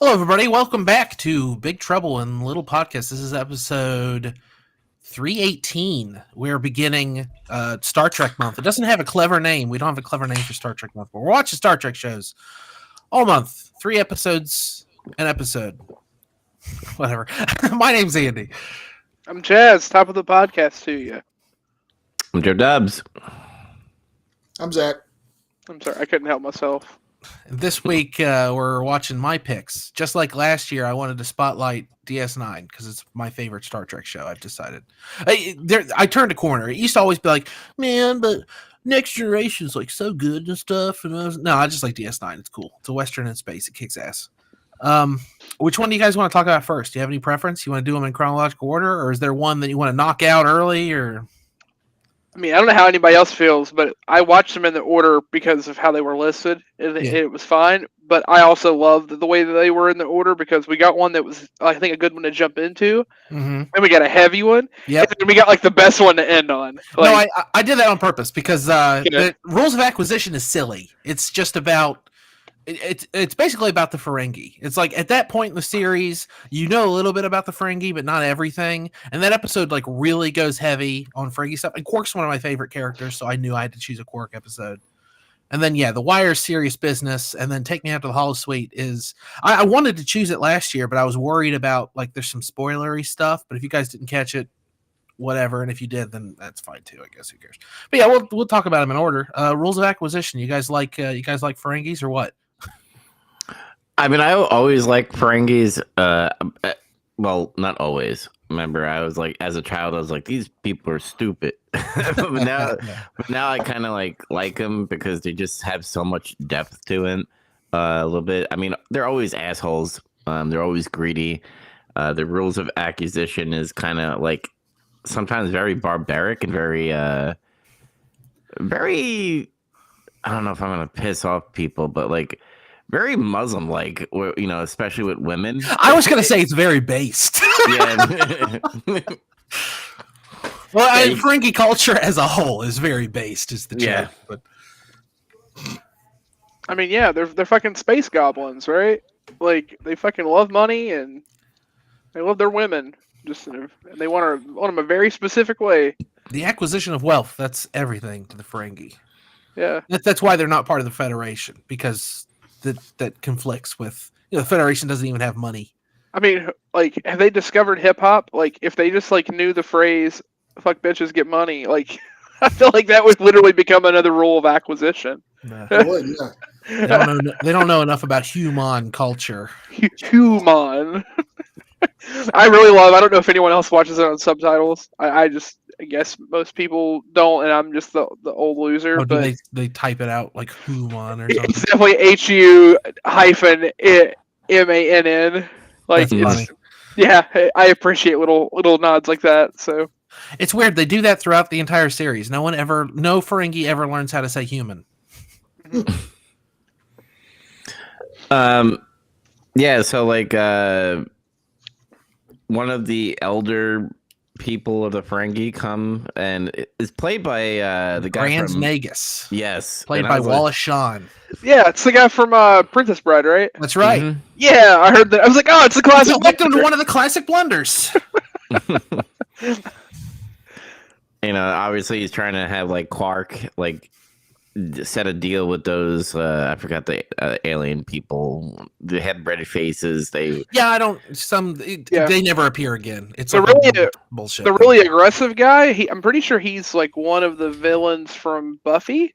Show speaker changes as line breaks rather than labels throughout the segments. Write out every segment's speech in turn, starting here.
Hello, everybody. Welcome back to Big Trouble in Little Podcast. This is episode 318. We're beginning Star Trek month. It doesn't have a clever name. We don't have a clever name for Star Trek month, but we're watching Star Trek shows all month. 3 episodes an episode. Whatever. My name's Andy.
I'm Jazz, top of the podcast to you.
I'm Joe Dubs.
I'm Zach.
I'm sorry, I couldn't help myself.
This week, we're watching my picks. Just like last year, I wanted to spotlight DS9 because it's my favorite Star Trek show, I've decided. I turned a corner. It used to always be like, man, but Next Generation is like so good and stuff. And I just like DS9. It's cool. It's a Western in space. It kicks ass. Which one do you guys want to talk about first? Do you have any preference? You want to do them in chronological order? Or is there one that you want to knock out early? Or
I mean, I don't know how anybody else feels, but I watched them in the order because of how they were listed, and it was fine. But I also loved the way that they were in the order because we got one that was, I think, a good one to jump into, and we got a heavy one, and then we got like the best one to end on. Like,
no, I did that on purpose because the rules of acquisition is silly. It's just about it's basically about the Ferengi. It's like at that point in the series, you know a little bit about the Ferengi, but not everything. And that episode like really goes heavy on Ferengi stuff. And Quark's one of my favorite characters, so I knew I had to choose a Quark episode. And then The Wire's serious business, and then Take Me Out to the Holosuite is. I wanted to choose it last year, but I was worried about like there's some spoilery stuff. But if you guys didn't catch it, whatever. And if you did, then that's fine too. I guess who cares? But yeah, we'll talk about them in order. Rules of acquisition. You guys like Ferengis or what?
I mean, I always like Ferengis. Well, not always. Remember, I was like, as a child, I was like, these people are stupid. but now I kind of like them because they just have so much depth to it. A little bit. I mean, they're always assholes. They're always greedy. The rules of acquisition is kind of like sometimes very barbaric and very. I don't know if I'm gonna piss off people, but like. Very Muslim-like, especially with women.
I was going to say it's very based.
Yeah.
Well, Ferengi culture as a whole is very based, is the joke.
Yeah.
But
I mean, yeah, they're fucking space goblins, right? Like they fucking love money and they love their women. And they want them a very specific way.
The acquisition of wealth, that's everything to the Ferengi.
Yeah.
That's why they're not part of the Federation, because that conflicts with the Federation doesn't even have money.
I mean, like, have they discovered hip hop? Like, if they just like knew the phrase "fuck bitches, get money," like, I feel like that would literally become another rule of acquisition.
Nah. They don't know enough about human culture.
Human. I really love. I don't know if anyone else watches it on subtitles. I guess most people don't, and I'm just the old loser.
Oh,
but
they type it out like human or something?
It's definitely HU-MANN. Like, it's, yeah, I appreciate little nods like that. So
it's weird. They do that throughout the entire series. No Ferengi ever learns how to say human.
Yeah. So like, one of the elder people of the Ferengi come and is played by the guy
Grand
from
Nagus.
Yes,
played by Wallace Shawn.
Yeah, it's the guy from Princess Bride, right?
That's right.
Mm-hmm.
Yeah, I heard that. I was like, oh, it's the classic.
It's victim to one of the classic blunders.
Obviously he's trying to have like Quark like set a deal with those I forgot the alien people. They had red faces. They never appear again.
It's bullshit.
The really aggressive guy. I'm pretty sure he's like one of the villains from Buffy.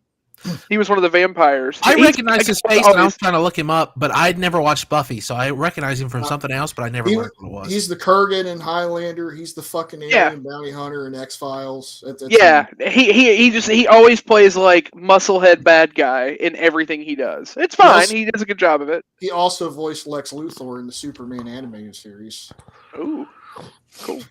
He was one of the vampires.
I recognize his face, and I was trying to look him up, but I'd never watched Buffy, so I recognize him from something else, but I never learned what it was.
He's the Kurgan in Highlander. He's the fucking alien bounty hunter in X-Files.
He always plays like musclehead bad guy in everything he does. It's fine. He does a good job of it.
He also voiced Lex Luthor in the Superman animated series.
Ooh, cool.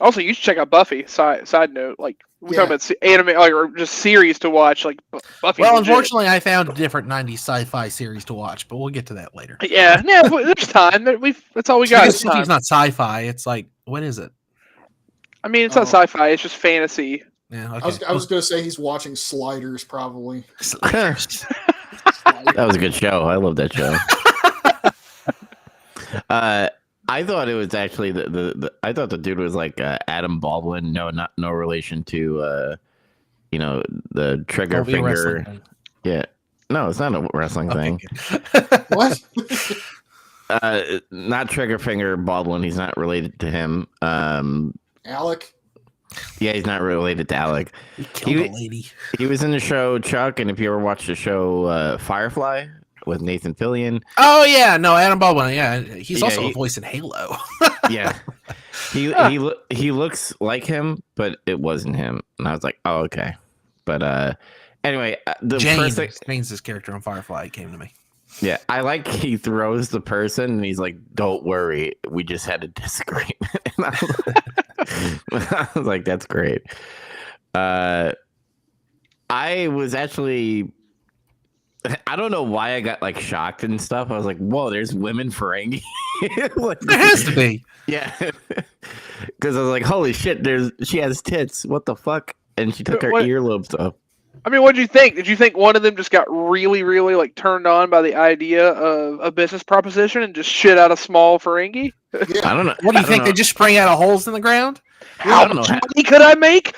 Also, you should check out Buffy. Side note, like we're talking about anime or just series to watch, like Buffy.
Well, unfortunately, I found a different '90s sci-fi series to watch, but we'll get to that later.
Yeah, there's time. That's all we got.
It's not sci-fi. It's like, what is it?
I mean, it's not sci-fi. It's just fantasy.
Yeah, okay.
I was going to say he's watching Sliders, probably.
That was a good show. I love that show. I thought it was actually I thought the dude was like Adam Baldwin. No relation to the trigger
Don't be a wrestling
finger.
thing.
Yeah, no, it's not a wrestling thing.
Okay.
What?
Not trigger finger Baldwin. He's not related to him.
Alec?
Yeah, he's not related to Alec.
He killed a lady.
He was in the show Chuck, and if you ever watched the show Firefly with Nathan Fillion.
Oh yeah, no, Adam Baldwin. Yeah, he's also a voice in Halo.
Yeah, he looks like him, but it wasn't him, and I was like, oh okay. But anyway, the
Jane's his character on Firefly came to me.
Yeah, I like he throws the person, and he's like, "Don't worry, we just had a disagreement." And I was like, "That's great." I was actually. I don't know why I got like shocked and stuff. I was like, "Whoa, there's women Ferengi." Like,
there has to be.
Yeah, because I was like, "Holy shit!" She has tits. What the fuck? And she took her earlobes off.
I mean, what did you think? Did you think one of them just got really, really like turned on by the idea of a business proposition and just shit out a small Ferengi?
Yeah.
I don't know.
What do you think? They just sprang out of holes in the ground?
How much money could I make?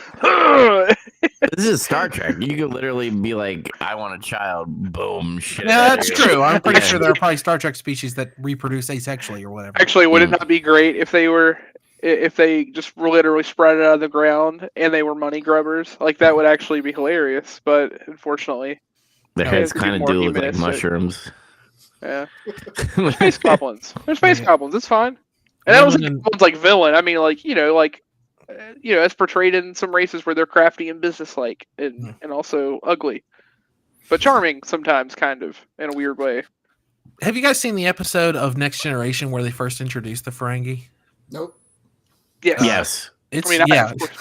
This is Star Trek. You could literally be like, "I want a child." Boom. Shit.
Yeah, that's true. I'm pretty sure there are probably Star Trek species that reproduce asexually or whatever.
Actually, would it not be great if they just literally spread it out of the ground and they were money grubbers? Like that would actually be hilarious. But unfortunately,
their heads kind of do look like mushrooms.
Yeah, space goblins. They're space goblins. It's fine. And that was one's like villain. I mean, like as portrayed in some races where they're crafty and businesslike and also ugly, but charming sometimes, kind of in a weird way.
Have you guys seen the episode of Next Generation where they first introduced the Ferengi?
Nope.
Yes.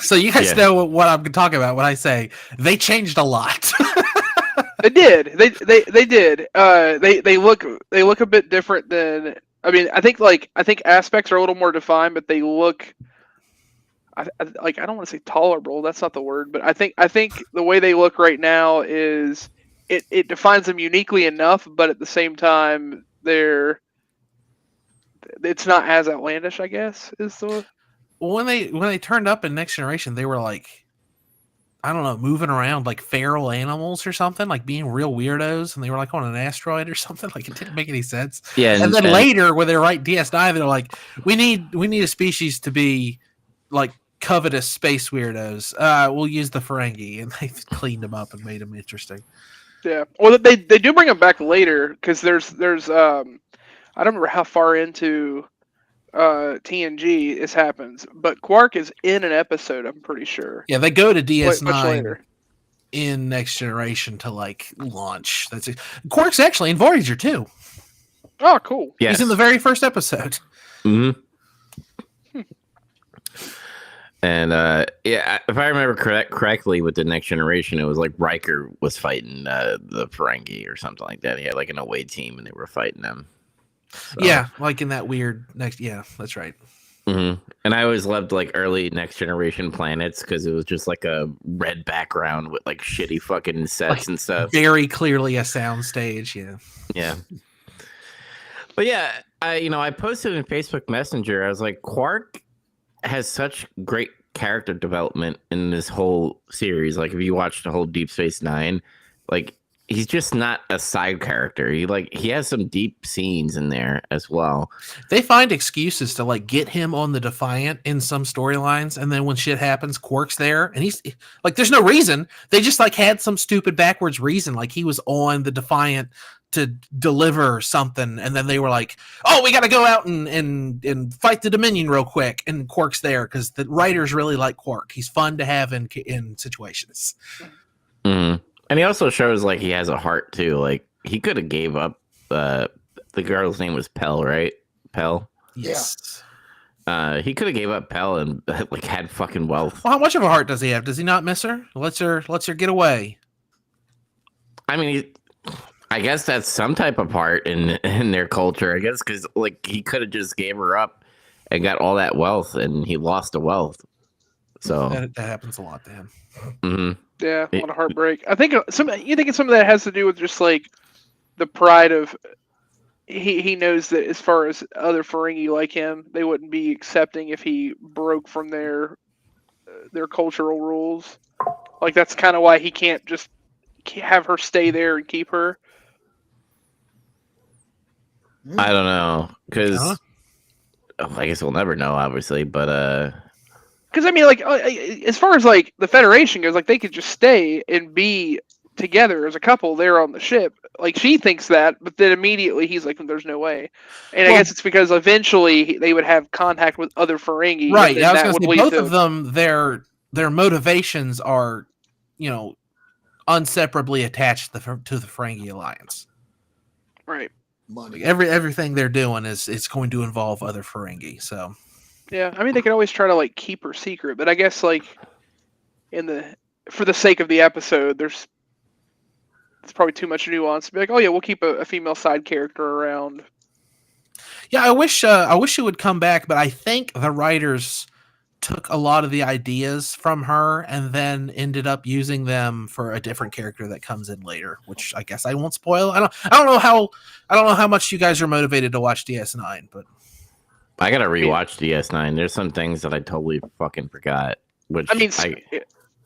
So you guys know what I'm talking about when I say they changed a lot.
They did. They did. They look a bit different than. I mean, I think aspects are a little more defined, but they look. I don't want to say tolerable. That's not the word, but I think the way they look right now is it defines them uniquely enough, but at the same time it's not as outlandish, I guess, is the.
When they turned up in Next Generation, they were like, I don't know, moving around like feral animals or something, like being real weirdos, and they were like on an asteroid or something. Like it didn't make any sense.
Yeah,
and then later, when they write DS9, they're like, we need a species to be like covetous space weirdos. We'll use the Ferengi, and they cleaned them up and made them interesting.
Yeah, well, they do bring them back later because there's I don't remember how far into TNG this happens, but Quark is in an episode, I'm pretty sure.
Yeah, they go to DS9 in Next Generation to like launch. That's it. Quark's actually in Voyager too.
Oh, cool.
Yes.
He's in the very first episode.
Mm-hmm. And if I remember correctly, with the Next Generation, it was like Riker was fighting the Ferengi or something like that. He had like an away team, and they were fighting them. So.
Yeah, like in that weird next. Yeah, that's right.
Mm-hmm. And I always loved like early Next Generation planets because it was just like a red background with like shitty fucking sets and stuff.
Very clearly a sound stage. Yeah.
Yeah. But yeah, I posted in Facebook Messenger. I was like, Quark has such great character development in this whole series. Like if you watch the whole Deep Space Nine, like. He's just not a side character. He has some deep scenes in there as well.
They find excuses to like get him on the Defiant in some storylines, and then when shit happens, Quark's there, and he's like, "There's no reason." They just like had some stupid backwards reason, like he was on the Defiant to deliver something, and then they were like, "Oh, we got to go out and fight the Dominion real quick," and Quark's there because the writers really like Quark. He's fun to have in situations.
Mm-hmm. And he also shows like he has a heart too. Like he could have gave up. The girl's name was Pell, right? Pell.
Yes.
He could have gave up Pell and like had fucking wealth.
Well, how much of a heart does he have? Does he not miss her? Lets her get away.
I mean, I guess that's some type of part in their culture. I guess because like he could have just gave her up and got all that wealth, and he lost the wealth. So
that happens a lot to him.
Mm-hmm.
Yeah, what a heartbreak. I think some of that has to do with just like the pride of he knows that as far as other Ferengi like him, they wouldn't be accepting if he broke from their cultural rules. Like that's kind of why he can't just have her stay there and keep her.
I don't know, because
Huh?
I guess we'll never know, obviously. But
Because I mean, like as far as like the Federation goes, like they could just stay and be together as a couple there on the ship. Like she thinks that, but then immediately he's like, "There's no way." And I
Well-
guess it's because eventually they would have contact with other Ferengi,
Right.
and
I
then
was
that
going
would
to say
lead
both
to
of them. Their motivations are, inseparably attached to the Ferengi Alliance.
right.
Money.
Everything they're doing is going to involve other Ferengi. So
Yeah, I mean they could always try to like keep her secret, but I guess like for the sake of the episode, it's probably too much nuance. Be like, oh yeah, we'll keep a female side character around.
yeah, I wish it would come back, but I think the writers took a lot of the ideas from her and then ended up using them for a different character that comes in later, which I guess I won't spoil. I don't know how much you guys are motivated to watch DS9, but
I gotta rewatch DS9. There's some things that I totally fucking forgot. Which
I mean,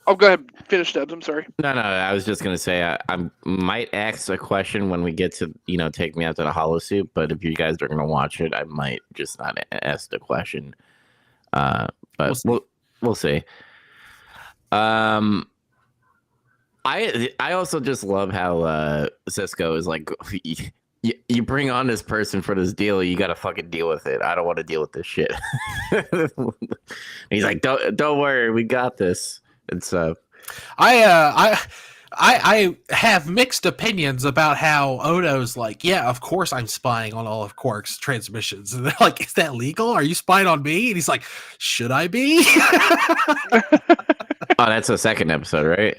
oh, go ahead, finish, Dubs. I'm sorry.
No, I was just gonna say I might ask a question when we get to take me out to the Holosuite, but if you guys are gonna watch it, I might just not ask the question. But we'll see. I also just love how Sisko is like, you bring on this person for this deal, you gotta fucking deal with it. I don't want to deal with this shit. He's like, don't worry, we got this. It's
I have mixed opinions about how Odo's like, yeah, of course I'm spying on all of Quark's transmissions. And they're like, is that legal? Are you spying on me? And he's like, should I be?
Oh, that's the second episode, right?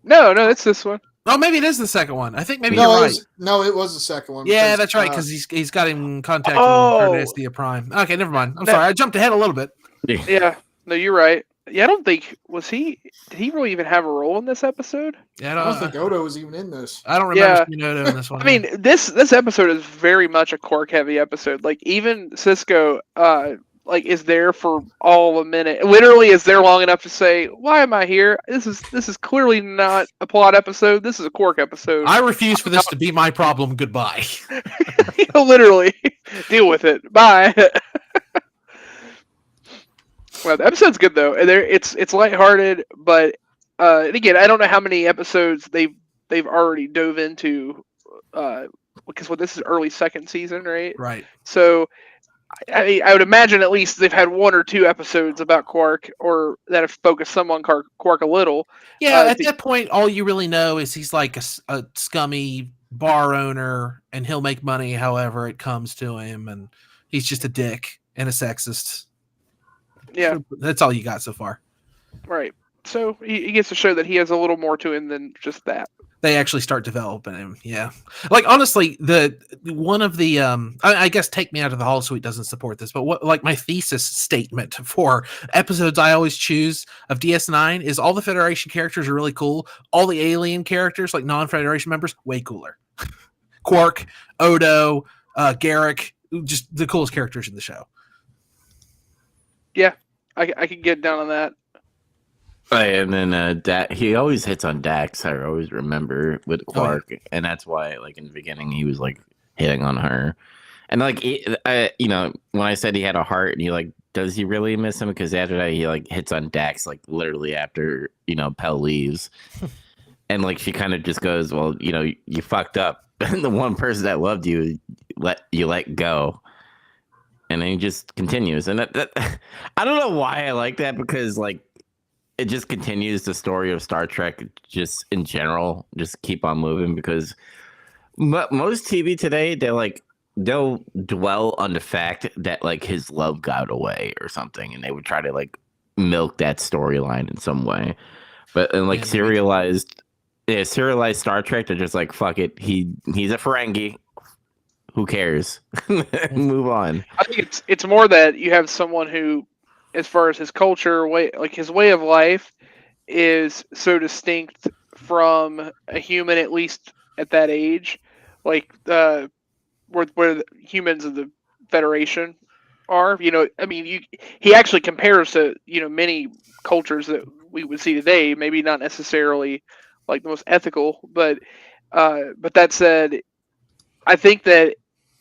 No, it's this one.
Oh, maybe it is the second one. I think maybe
No,
you're
it
right.
it was the second one.
Yeah,
because,
that's right, because he's got in contact
Oh.
with Carnastia Prime. Okay, never mind. I'm sorry, I jumped ahead a little bit.
Yeah, no, you're right. Yeah, I don't think did he really even have a role in this episode?
Yeah,
I don't think Odo was even in this.
I don't remember
Yeah.
seeing Odo in this one.
I mean, this episode is very much a Quark heavy episode. Like even Sisko, like is there for all a minute. Literally is there long enough to say, "Why am I here? This is clearly not a plot episode. This is a Quark episode."
I refuse for this to be my problem. Goodbye.
Literally, deal with it. Bye. Well, the episode's good though. And it's lighthearted, but and again, I don't know how many episodes they've already dove into, because this is early second season, right?
Right.
So I would imagine at least they've had one or two episodes about Quark, or that have focused some on Quark a little.
Yeah, at that point, all you really know is he's like a scummy bar owner, and he'll make money however it comes to him, and he's just a dick and a sexist.
Yeah,
that's all you got so far. Right.
So he gets to show that he has a little more to him than just that.
They actually start developing him. Yeah. Like honestly, one of the I guess Take Me Out of the Holosuite doesn't support this, but what like my thesis statement for episodes I always choose of DS9 is all the Federation characters are really cool. All the alien characters, like non-Federation members, way cooler. Quark, Odo, Garak, just the coolest characters in the show.
Yeah, I can get down on that.
And then he always hits on Dax. I always remember with Quark, and that's why, like in the beginning, he was like hitting on her, and like when I said he had a heart, and he like, does he really miss him? Because after that, he like hits on Dax, like literally after Pell leaves, and like she kind of just goes, well, you fucked up, and the one person that loved you let go. And then he just continues, and that I don't know why I like that, because like it just continues the story of Star Trek, just in general, just keep on moving. Because most TV today, they'll dwell on the fact that like his love got away or something, and they would try to like milk that storyline in some way. But in like serialized Star Trek, they're just like, fuck it, he's a Ferengi. Who cares? Move on.
I think it's more that you have someone who, as far as his culture, his way of life, is so distinct from a human, at least at that age. Like where the humans of the Federation are. I mean, he actually compares to many cultures that we would see today. Maybe not necessarily like the most ethical, but that said, I think that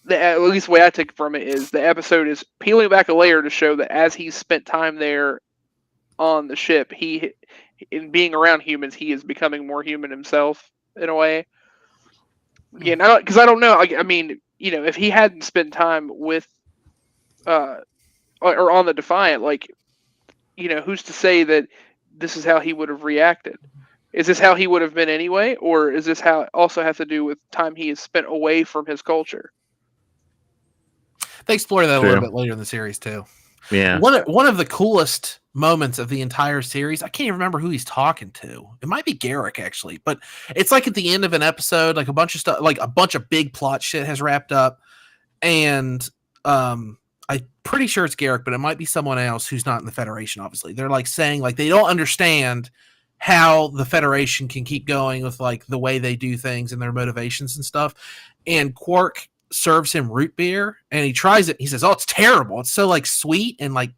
at least the way I take from it is the episode is peeling back a layer to show that as he's spent time there on the ship, in being around humans, he is becoming more human himself in a way. Yeah, because I don't know. I mean, if he hadn't spent time with, or on the Defiant, like, who's to say that this is how he would have reacted? Is this how he would have been anyway, or is this how it also have to do with time he has spent away from his culture?
They explore that a little bit later in the series too.
Yeah.
One of the coolest moments of the entire series, I can't even remember who he's talking to. It might be Garak actually, but it's like at the end of an episode, like a bunch of stuff, like a bunch of big plot shit has wrapped up, and I'm pretty sure it's Garak, but it might be someone else who's not in the Federation. Obviously, they're like saying like they don't understand how the Federation can keep going with like the way they do things and their motivations and stuff. And Quark serves him root beer and he tries it. He says, "Oh, it's terrible. It's so like sweet and like,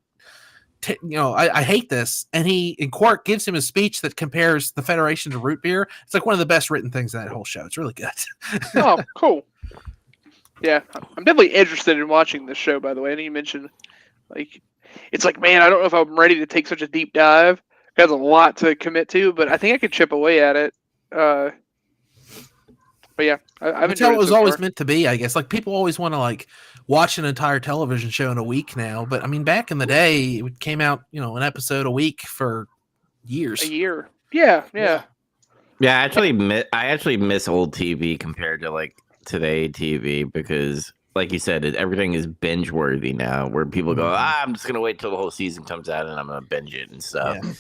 I hate this." And Quark gives him a speech that compares the Federation to root beer. It's like one of the best written things in that whole show. It's really good.
Oh, cool. Yeah, I'm definitely interested in watching this show, by the way. And you mentioned, like, it's like, man, I don't know if I'm ready to take such a deep dive. Got a lot to commit to, but I think I could chip away at it. But yeah, I've
That's how
enjoyed
it was
so
always
far.
meant to be, I guess. Like people always want to like watch an entire television show in a week now, but I mean, back in the day, it came out, an episode a week for years.
A year. Yeah.
Yeah, I actually miss old TV compared to like today TV because, like you said, everything is binge worthy now. Where people go, I'm just gonna wait till the whole season comes out and I'm gonna binge it and stuff. Yeah.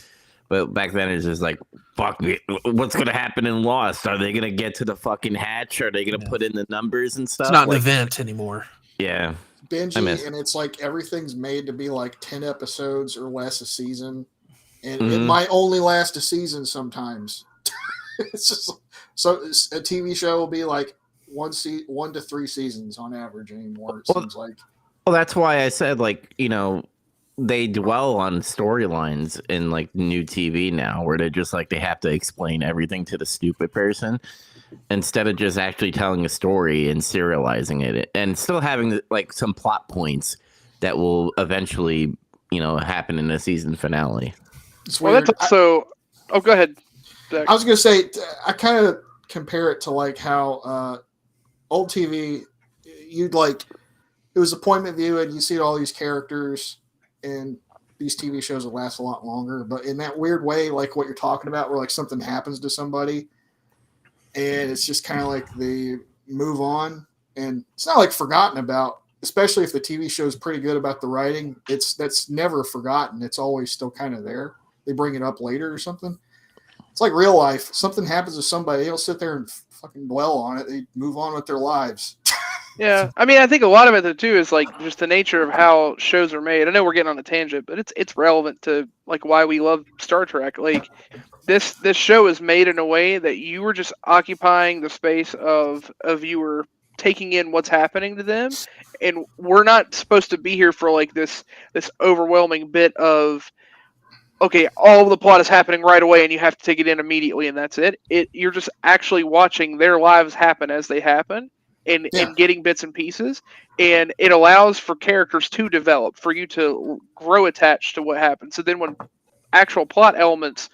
But back then it's just like, fuck me, what's gonna happen in Lost? Are they gonna get to the fucking hatch? Are they gonna put in the numbers and stuff?
It's not an event anymore.
Yeah,
bingy, and it's like everything's made to be like 10 episodes or less a season, and it might only last a season sometimes. It's just so a TV show will be like 1 to 3 seasons on average anymore. It seems like.
Well, that's why I said like they dwell on storylines in like new TV now, where they're just like they have to explain everything to the stupid person instead of just actually telling a story and serializing it and still having like some plot points that will eventually happen in the season finale.
Well, that's also. Go ahead, Zach.
I was gonna say I kind of compare it to like how old TV, you'd like it was appointment viewing. You see all these characters. And these TV shows will last a lot longer, but in that weird way, like what you're talking about, where like something happens to somebody, and it's just kind of like they move on, and it's not like forgotten about. Especially if the TV show is pretty good about the writing, that's never forgotten. It's always still kind of there. They bring it up later or something. It's like real life. Something happens to somebody, they'll sit there and fucking dwell on it. They move on with their lives.
Yeah, I mean, I think a lot of it too is like just the nature of how shows are made. I know we're getting on a tangent, but it's relevant to like why we love Star Trek. Like this show is made in a way that you were just occupying the space of a viewer taking in what's happening to them, and we're not supposed to be here for like this overwhelming bit of okay, all of the plot is happening right away and you have to take it in immediately and that's it. You're just actually watching their lives happen as they happen. And getting bits and pieces, and it allows for characters to develop, for you to grow attached to what happens. So then when actual plot elements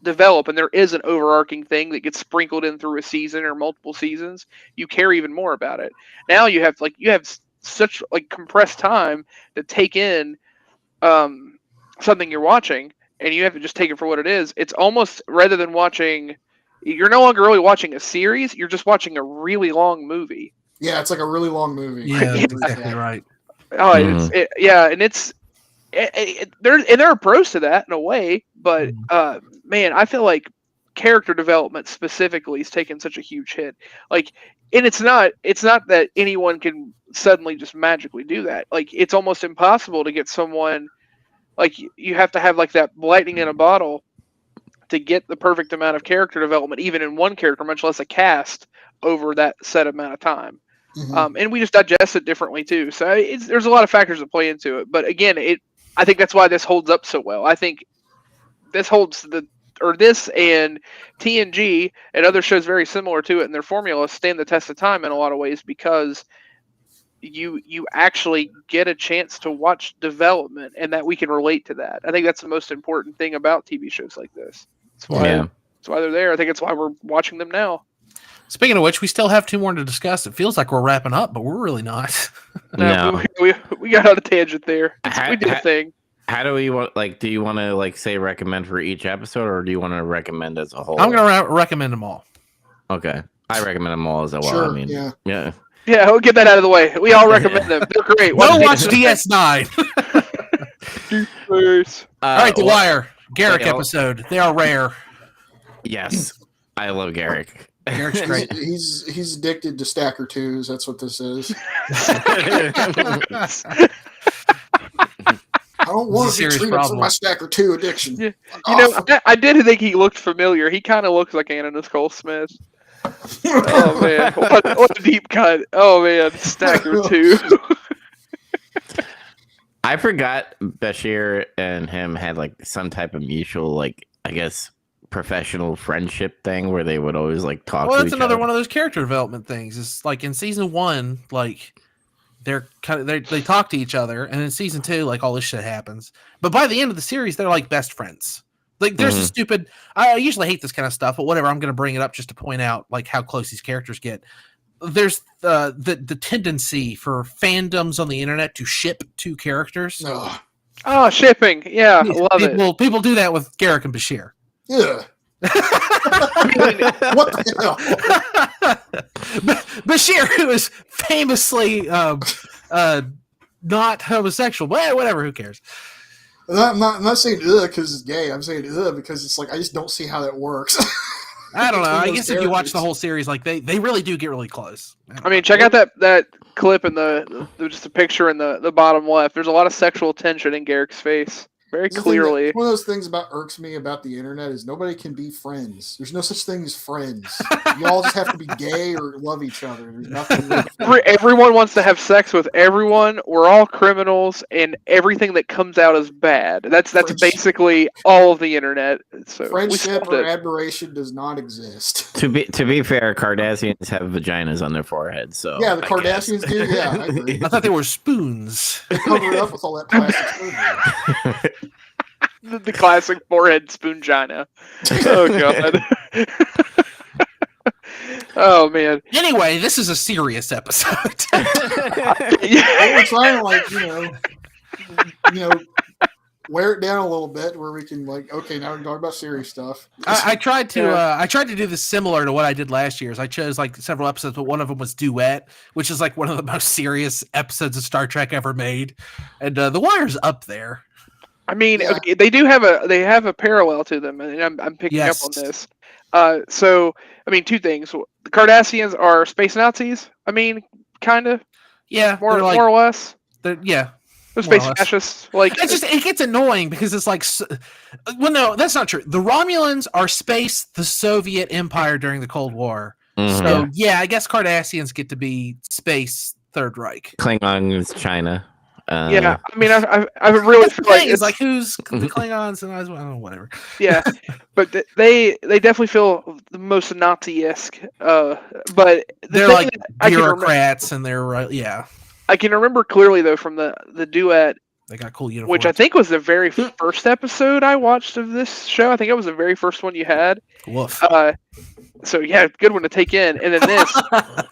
develop and there is an overarching thing that gets sprinkled in through a season or multiple seasons, you care even more about it. Now you have such like compressed time to take in something you're watching, and you have to just take it for what it is. It's almost, rather than watching, you're no longer really watching a series, you're just watching a really long movie.
Yeah, it's like a really long movie.
Yeah, exactly right.
Oh, there are pros to that in a way, but man, I feel like character development specifically is taking such a huge hit. Like, and it's not that anyone can suddenly just magically do that. Like, it's almost impossible to get someone, like, you have to have like that lightning in a bottle to get the perfect amount of character development, even in one character, much less a cast, over that set amount of time. And we just digest it differently too. So there's a lot of factors that play into it. But again, I think that's why this holds up so well. I think this this and TNG and other shows very similar to it, and their formula stand the test of time in a lot of ways because you actually get a chance to watch development and that we can relate to that. I think that's the most important thing about TV shows like this. That's why they're there. I think it's why we're watching them now.
Speaking of which, we still have 2 more to discuss. It feels like we're wrapping up, but we're really not.
No.
We got on a tangent there. We did a thing.
How do we want? Like, do you want to say recommend for each episode, or do you want to recommend as a whole?
I'm gonna recommend them all.
Okay, I recommend them all as well.
Sure,
I mean, yeah.
Yeah, we'll get that out of the way. We all recommend them. They're great.
Go watch DS9. All right, The Wire. Garak episode. They are rare.
Yes, I love Garak.
Garrick's great.
He's addicted to Stacker 2s. That's what this is. I don't want to be treated for my Stacker 2 addiction.
Yeah. I did think he looked familiar. He kind of looks like Anna Nicole Smith. Oh man, what a deep cut! Oh man, Stacker 2.
I forgot Bashir and him had some type of mutual, I guess, professional friendship thing where they would always talk to each other.
Well, that's another one of those character development things. It's in season 1, they're they talk to each other, and in season 2, all this shit happens. But by the end of the series, they're best friends. There's a stupid. I usually hate this kind of stuff, but whatever. I'm going to bring it up just to point out how close these characters get. There's the tendency for fandoms on the internet to ship 2 characters.
Oh, shipping! Yeah, love it.
People do that with Garak and Bashir.
Yeah. What the hell?
Bashir, who is famously not homosexual, but whatever. Who cares?
I'm not saying because it's gay. I'm saying because it's I just don't see how that works.
I don't know. I guess if you watch the whole series, they really do get really close.
I mean, check out that clip in just a picture in the bottom left. There's a lot of sexual tension in Garak's face. Very clearly.
One of those things irks me about the internet is nobody can be friends. There's no such thing as friends. You all just have to be gay or love each other. There's nothing.
Everyone wants to have sex with everyone. We're all criminals, and everything that comes out is bad. That's basically all of the internet. So
friendship or admiration does not exist.
To be fair, Cardassians have vaginas on their foreheads. So
yeah, the Cardassians do. Yeah, I agree.
I thought they were spoons.
They cover it up with all that plastic.
The classic forehead spoongina. Oh god. Oh man.
Anyway, this is a serious episode.
We're trying to wear it down a little bit where we can okay, now we can talk about serious stuff.
I tried to do this similar to what I did last year. I chose several episodes, but one of them was Duet, which is one of the most serious episodes of Star Trek ever made, and The Wire's up there.
I mean, okay, they have a parallel to them, and I'm picking up on this. So, I mean, 2 things. The Cardassians are space Nazis. I mean, kind of.
Yeah,
more or less.
They're
space fascists.
It gets annoying because it's well, no, that's not true. The Romulans are the Soviet Empire during the Cold War. Mm-hmm. So yeah, I guess Cardassians get to be space Third Reich.
Klingons, China.
Yeah, I mean, I really feel
it's who's the Klingons and I don't know, whatever.
Yeah, but they definitely feel the most Nazi-esque. But
they're bureaucrats, and they're yeah.
I can remember clearly though from the Duet.
They got cool uniforms,
which I think was the very first episode I watched of this show. I think it was the very first one you had.
Woof.
So yeah, good one to take in. And then this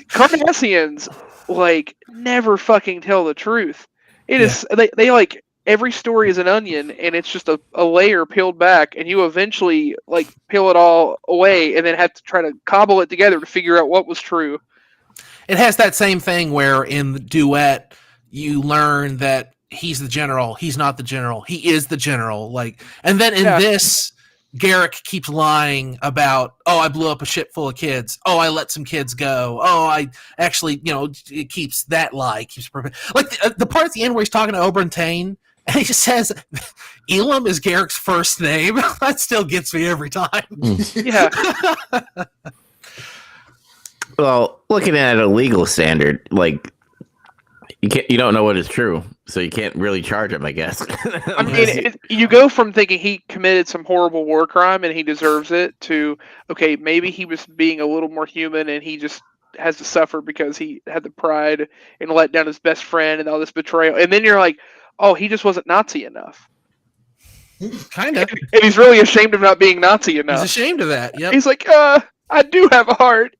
Cardassians never fucking tell the truth. It is they every story is an onion, and it's just a layer peeled back, and you eventually peel it all away, and then have to try to cobble it together to figure out what was true.
It has that same thing where in the Duet you learn that he's the general, he's not the general, he is the general. And then in this, Garak keeps lying about, I blew up a ship full of kids. I let some kids go. I actually, it keeps that lie. Keeps the part at the end where he's talking to Oberyn Tane, and he just says, Elam is Garak's first name. That still gets me every time.
Yeah.
Well, looking at a legal standard, like you don't know what is true, so you can't really charge him, I guess.
I mean, you go from thinking he committed some horrible war crime and he deserves it to, okay, maybe he was being a little more human and he just has to suffer because he had the pride and let down his best friend and all this betrayal. And then you're like, oh, he just wasn't Nazi enough.
Kind of.
And he's really ashamed of not being Nazi enough.
He's ashamed of that. Yep.
He's like, I do have a heart.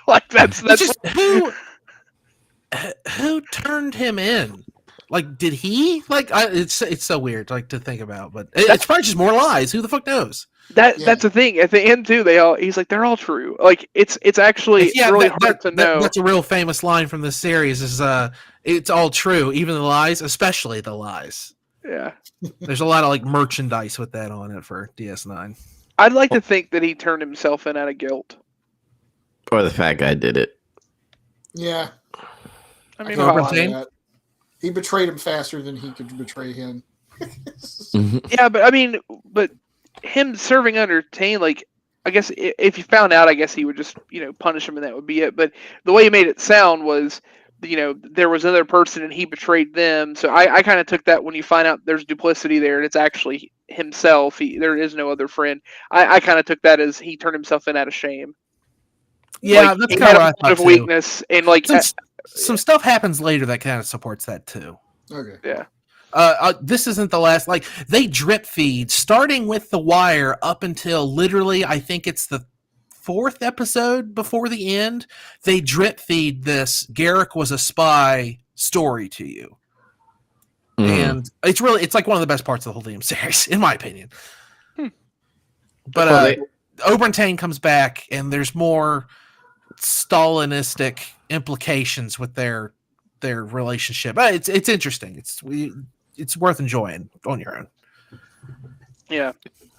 Like that's
just who turned him in? Like, did he? Like, it's so weird, like, to think about. But it's probably just more lies. Who the fuck knows?
That's the thing. At the end too, he's like, they're all true. Like it's actually really hard to know.
That's a real famous line from this series. Is it's all true, even the lies, especially the lies.
Yeah.
There's a lot of like merchandise with that on it for DS9.
I'd like to think that he turned himself in out of guilt.
Or the fat guy did it.
Yeah.
I mean,
he betrayed him faster than he could betray him.
Yeah, but him serving under Tane, like, I guess if you found out, I guess he would just, punish him and that would be it. But the way he made it sound was, there was another person and he betrayed them. So I kind of took that when you find out there's duplicity there and it's actually himself. There is no other friend. I kind of took that as he turned himself in out of shame.
Yeah,
like,
that's kind of what I thought too.
Weakness and like
some stuff happens later that kind of supports that too.
Okay.
Yeah.
This isn't the last. Like, they drip feed starting with The Wire up until literally, I think it's the 4th episode before the end. They drip feed this Garak was a spy story to you, and it's like one of the best parts of the whole damn series, in my opinion. But Oberyn comes back, and there's more Stalinistic implications with their relationship. It's interesting. It's worth enjoying on your own.
Yeah.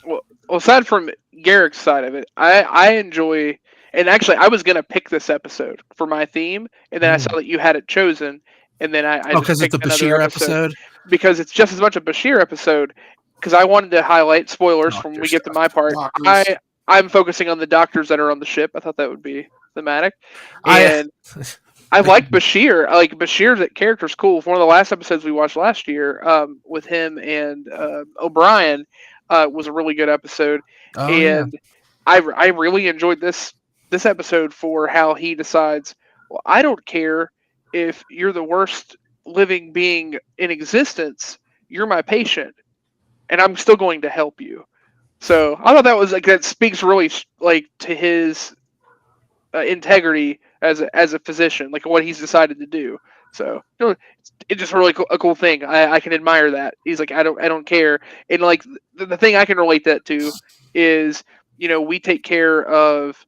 Well, aside from Garak's side of it, I enjoy, and actually I was gonna pick this episode for my theme, and then I saw that you had it chosen, and then I
because it's a Bashir episode.
Because it's just as much a Bashir episode. Because I wanted to highlight spoilers from when we get to my part. I'm focusing on the doctors that are on the ship. I thought that would be thematic, and I like Bashir. I like Bashir's character's cool. One of the last episodes we watched last year, with him and O'Brien, was a really good episode, and I really enjoyed this episode for how he decides. Well, I don't care if you're the worst living being in existence. You're my patient, and I'm still going to help you. So I thought that was like that speaks really like to his integrity as a physician, like what he's decided to do. So it's just really a cool thing. I can admire that. He's like, I don't care. And like the thing I can relate that to is, we take care of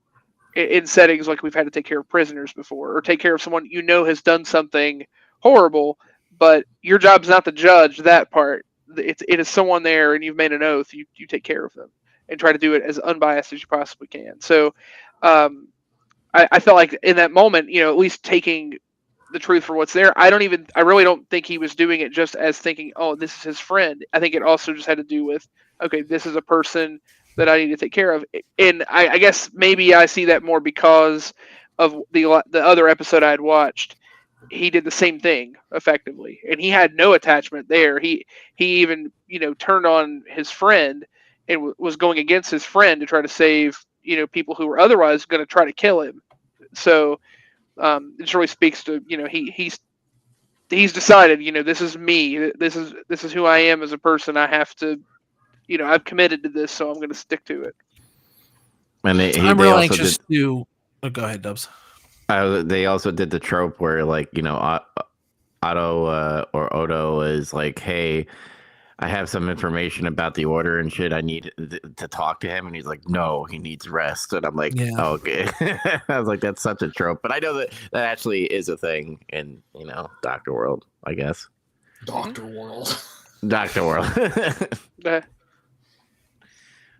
in settings like we've had to take care of prisoners before, or take care of someone has done something horrible, but your job's not to judge that part. It is someone there, and you've made an oath. You take care of them and try to do it as unbiased as you possibly can. So, I felt like in that moment, at least taking the truth for what's there. I really don't think he was doing it just as thinking, oh, this is his friend. I think it also just had to do with, okay, this is a person that I need to take care of. And I guess maybe I see that more because of the other episode I had watched. He did the same thing effectively, and he had no attachment there. He even turned on his friend and was going against his friend to try to save people who were otherwise going to try to kill him. So it just really speaks to he's decided this is me. This is who I am as a person. I have to I've committed to this, so I'm going to stick to it.
And
I'm real anxious to. Oh, go ahead, Dubs.
They also did the trope where, like, Otto or Odo is like, hey, I have some information about the order and shit. I need to talk to him. And he's like, no, he needs rest. And I'm like, oh, okay. I was like, that's such a trope. But I know that actually is a thing in, Doctor World, I guess.
Doctor World.
Doctor World.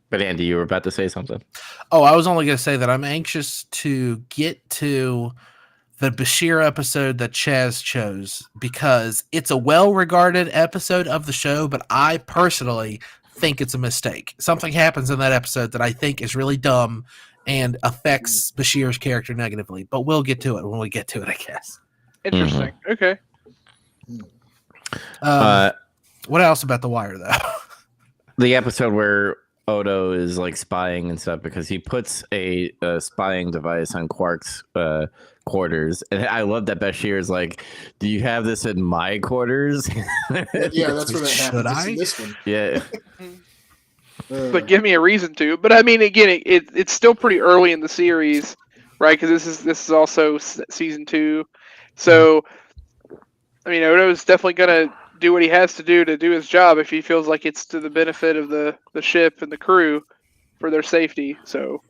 But Andy, you were about to say something.
Oh, I was only going to say that I'm anxious to get to the Bashir episode that Chaz chose, because it's a well-regarded episode of the show, but I personally think it's a mistake. Something happens in that episode that I think is really dumb, and affects Bashir's character negatively. But we'll get to it when we get to it, I guess.
Interesting. Okay.
What else about The Wire, though?
The episode where Odo is like spying and stuff because he puts a spying device on Quark's quarters, and I love that Bashir is like, "Do you have this in my quarters?"
Yeah, that's where that
Should
happened.
I?
This one.
Yeah.
But give me a reason to. But I mean, again, it's still pretty early in the series, right? Because this is also season 2, so I mean, Odo's definitely gonna do what he has to do his job if he feels like it's to the benefit of the ship and the crew for their safety. So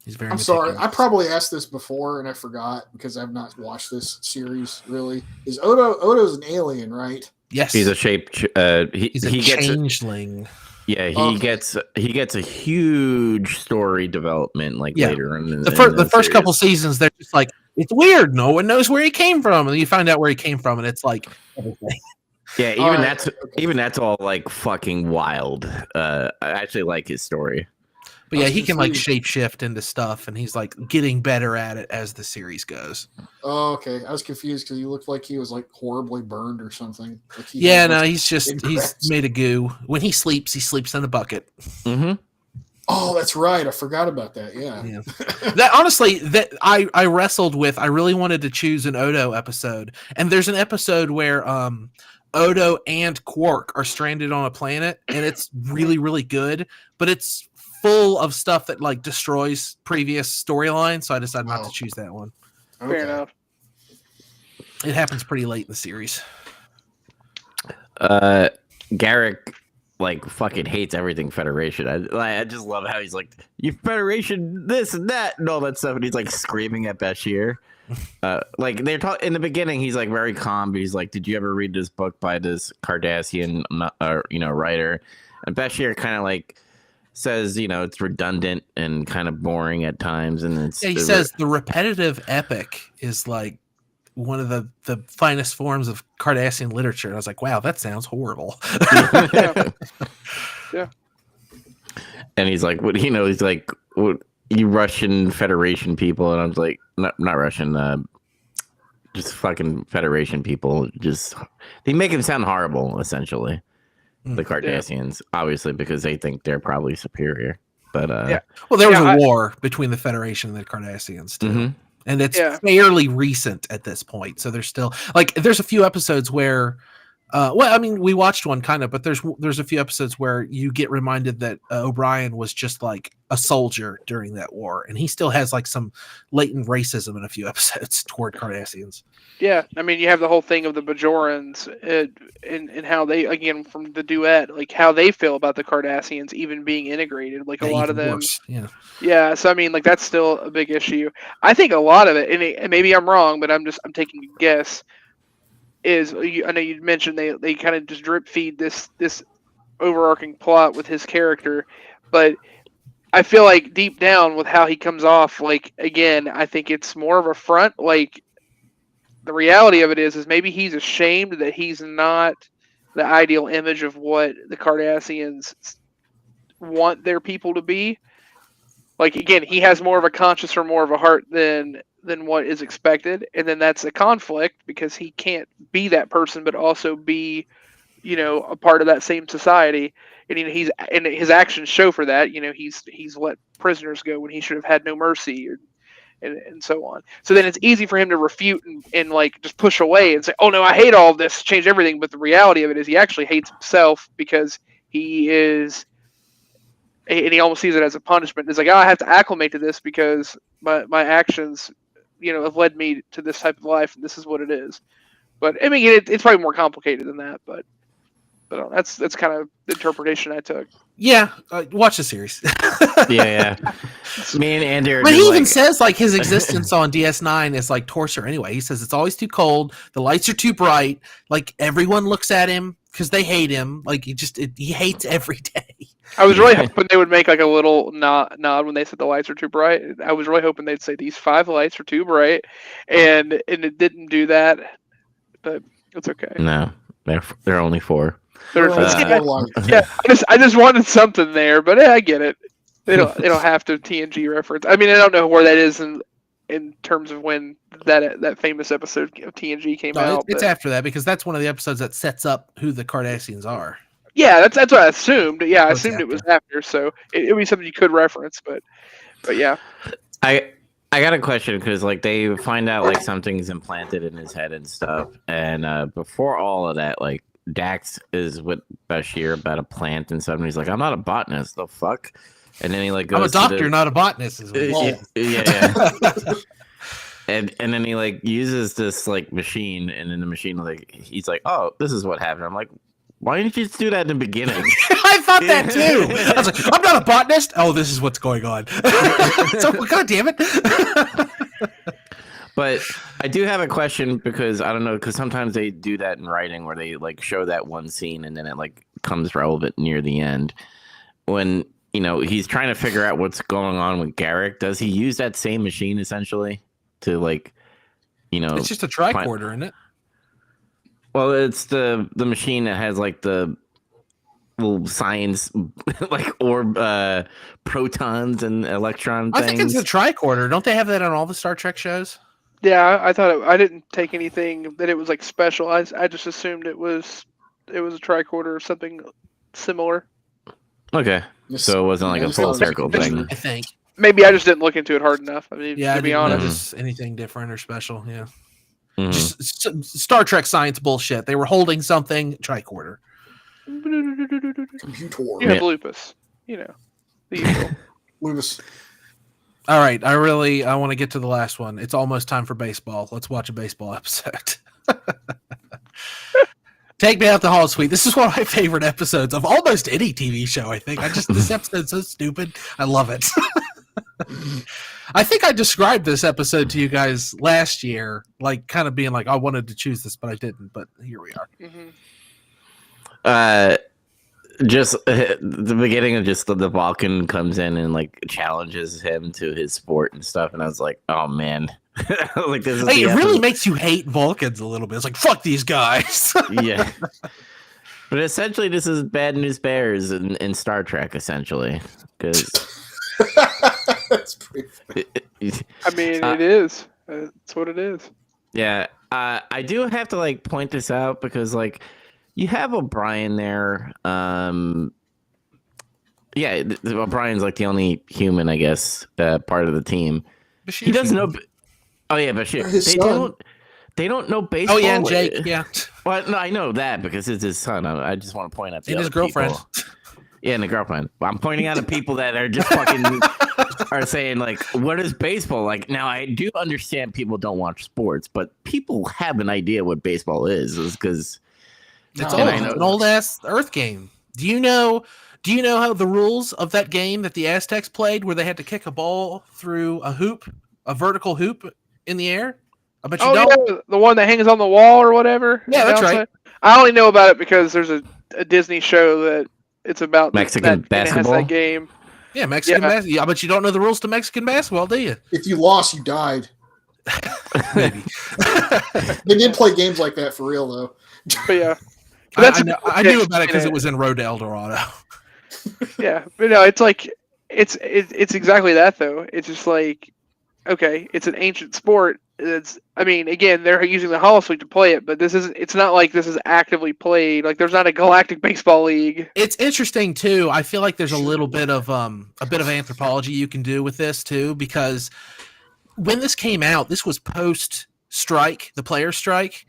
He's very
I'm sorry.
meticulous.
I probably asked this before and I forgot because I've not watched this series really. Is Odo's an alien, right?
Yes,
He's a shape.
he's a
he gets
changeling.
Yeah, he
Okay.
gets a huge story development like
Yeah.
later on.
The first couple seasons, they're just like, it's weird. No one knows where he came from, and then you find out where he came from, and it's like everything.
Yeah, even
All right,
that's
okay.
even that's all like fucking wild. I actually like his story.
But yeah,
I was
he can like
confused.
shapeshift into stuff, and he's like getting better at it as the series goes.
Oh, okay. I was confused because he looked like he was like horribly burned or something. Like he
Yeah,
had,
no,
like-
he's
incorrect.
made of goo. When he sleeps in a bucket.
Mm-hmm.
Oh, that's right. I forgot about that. Yeah.
Yeah. That honestly, that I wrestled with. I really wanted to choose an Odo episode, and there's an episode where Odo and Quark are stranded on a planet, and it's really really good, but it's full of stuff that like destroys previous storylines. So I decided not to choose that one.
Okay.
fair enough.
It happens pretty late in the series.
Garak like fucking hates everything Federation. I just love how he's like, "You Federation, this and that, and all that stuff," and he's like screaming at Bashir. Like they're talking in the beginning, he's like very calm, but he's like, "Did you ever read this book by this Cardassian, writer?" And Bashir kind of like says, it's redundant and kind of boring at times, and it's
Yeah, he says the repetitive epic is like one of the finest forms of Cardassian literature. And I was like, wow, that sounds horrible.
Yeah.
And he's like, what? He's like, what? You Russian Federation people, and I was like, not Russian, just fucking Federation people. Just they make him sound horrible, essentially. The Cardassians, obviously, because they think they're probably superior. But
Yeah.
Well, there was
Yeah,
a war between the Federation and the Cardassians too.
Mhm.
And it's
Yeah.
fairly recent at this point. So there's still like there's a few episodes where we watched one kind of, but there's a few episodes where you get reminded that O'Brien was just like a soldier during that war, and he still has like some latent racism in a few episodes toward Cardassians.
Yeah, I mean, you have the whole thing of the Bajorans and how they, again, from the duet, like how they feel about the Cardassians even being integrated. Like a
Yeah,
lot
even
of them.
worse. Yeah.
Yeah, so I mean, like that's still a big issue. I think a lot of it, and maybe I'm wrong, but I'm taking a guess. I know you mentioned they kind of just drip feed this overarching plot with his character, but I feel like deep down with how he comes off, like again, I think it's more of a front. Like the reality of it is maybe he's ashamed that he's not the ideal image of what the Cardassians want their people to be. Like again, he has more of a conscience or more of a heart than what is expected, and then that's a conflict because he can't be that person but also be a part of that same society, and his actions show for that. He's let prisoners go when he should have had no mercy, and so on. So then it's easy for him to refute and like just push away and say, oh no, I hate all of this, change everything. But the reality of it is he actually hates himself because he is, and he almost sees it as a punishment. It's like, I have to acclimate to this because my actions have led me to this type of life, and this is what it is. But I mean, it's probably more complicated than that. But that's kind of the interpretation I took.
Yeah, watch the series.
yeah. Me and Andy are
But he
just
even
like,
says like his existence on DS9 is like torture anyway. He says it's always too cold, the lights are too bright, like everyone looks at him because they hate him. Like he hates every day.
I was really hoping they would make like a little nod when they said the lights are too bright. I was really hoping they'd say these 5 lights are too bright, and it didn't do that. But it's okay.
no, they're only 4.
They're-
Well, it's
yeah,
more like-
yeah, I just wanted something there, but I get it. They don't have to TNG reference. I mean, I don't know where that is in terms of when that famous episode of TNG came out.
It's after that because that's one of the episodes that sets up who the Cardassians are.
Yeah, that's what I assumed. Yeah, I assumed it was after, so it would be something you could reference. But yeah,
I got a question because like they find out like something's implanted in his head and stuff, and before all of that, like Dax is with Bashir about a plant and stuff, and he's like, "I'm not a botanist, the fuck." And then he like goes,
I'm a doctor, not a botanist.
Yeah. And then he like uses this like machine, and then the machine like he's like, "Oh, this is what happened." I'm like, "Why didn't you just do that in the beginning?"
I thought that too. I was like, "I'm not a botanist." Oh, this is what's going on. So, God damn it.
But I do have a question because I don't know, because sometimes they do that in writing where they like show that one scene and then it like comes relevant near the end when. He's trying to figure out what's going on with Garak. Does he use that same machine essentially to like,
It's just a tricorder, isn't it?
Well, it's the machine that has like the little science, like orb, protons and electron things.
I think it's a tricorder. Don't they have that on all the Star Trek shows?
Yeah, I thought I didn't take anything that it was like special. I just assumed it was a tricorder or something similar.
Okay. So it wasn't like a full circle thing.
I think.
Maybe I just didn't look into it hard enough. I mean, to be honest.
Anything different or special, yeah.
Mm-hmm.
Just Star Trek science bullshit. They were holding something, tricorder.
Computer.
You have lupus. The usual.
Lupus.
All right, I want to get to the last one. It's almost time for baseball. Let's watch a baseball episode. Take me out the Holosuite. This is one of my favorite episodes of almost any TV show, I think. This episode's so stupid. I love it. I think I described this episode to you guys last year, like kind of being like, I wanted to choose this, but I didn't. But here we are.
Mm-hmm.
Just the beginning of just the Vulcan comes in and like challenges him to his sport and stuff. And I was like, oh man. Like this is
it really makes you hate Vulcans a little bit. It's like, fuck these guys.
Yeah. But essentially this is Bad News Bears in Star Trek, essentially. Because
that's pretty funny.
I mean, it is. That's what it is.
Yeah. I do have to like point this out because like you have O'Brien there. Yeah, O'Brien's like the only human, I guess, part of the team. He doesn't know. Oh yeah, but shit, they don't know baseball.
Oh yeah, and Jake. Yeah.
Well, no, I know that because it's his son. I just want to point out the
and his girlfriend.
Yeah, and the girlfriend. I'm pointing out the people that are just fucking are saying like, "What is baseball like?" Now, I do understand people don't watch sports, but people have an idea what baseball is because
it's an old ass Earth game. Do you know how the rules of that game that the Aztecs played, where they had to kick a ball through a vertical hoop in the air? I bet you don't.
Yeah, the one that hangs on the wall or whatever.
Yeah, that's right.
I only know about it because there's a Disney show that it's about
Mexican basketball.
It has that game.
Yeah, Mexican basketball. I bet you don't know the rules to Mexican basketball, do you?
If you lost, you died.
Maybe.
They did play games like that for real, though.
But yeah.
I knew about it because it was in Road to El Dorado.
Yeah, but no, it's like it's exactly that though. It's just like, okay, it's an ancient sport. Again, they're using the Holosuite to play it, but it's not like this is actively played. Like there's not a galactic baseball league.
It's interesting too. I feel like there's a little bit of anthropology you can do with this too, because when this came out, this was post strike, the players' strike,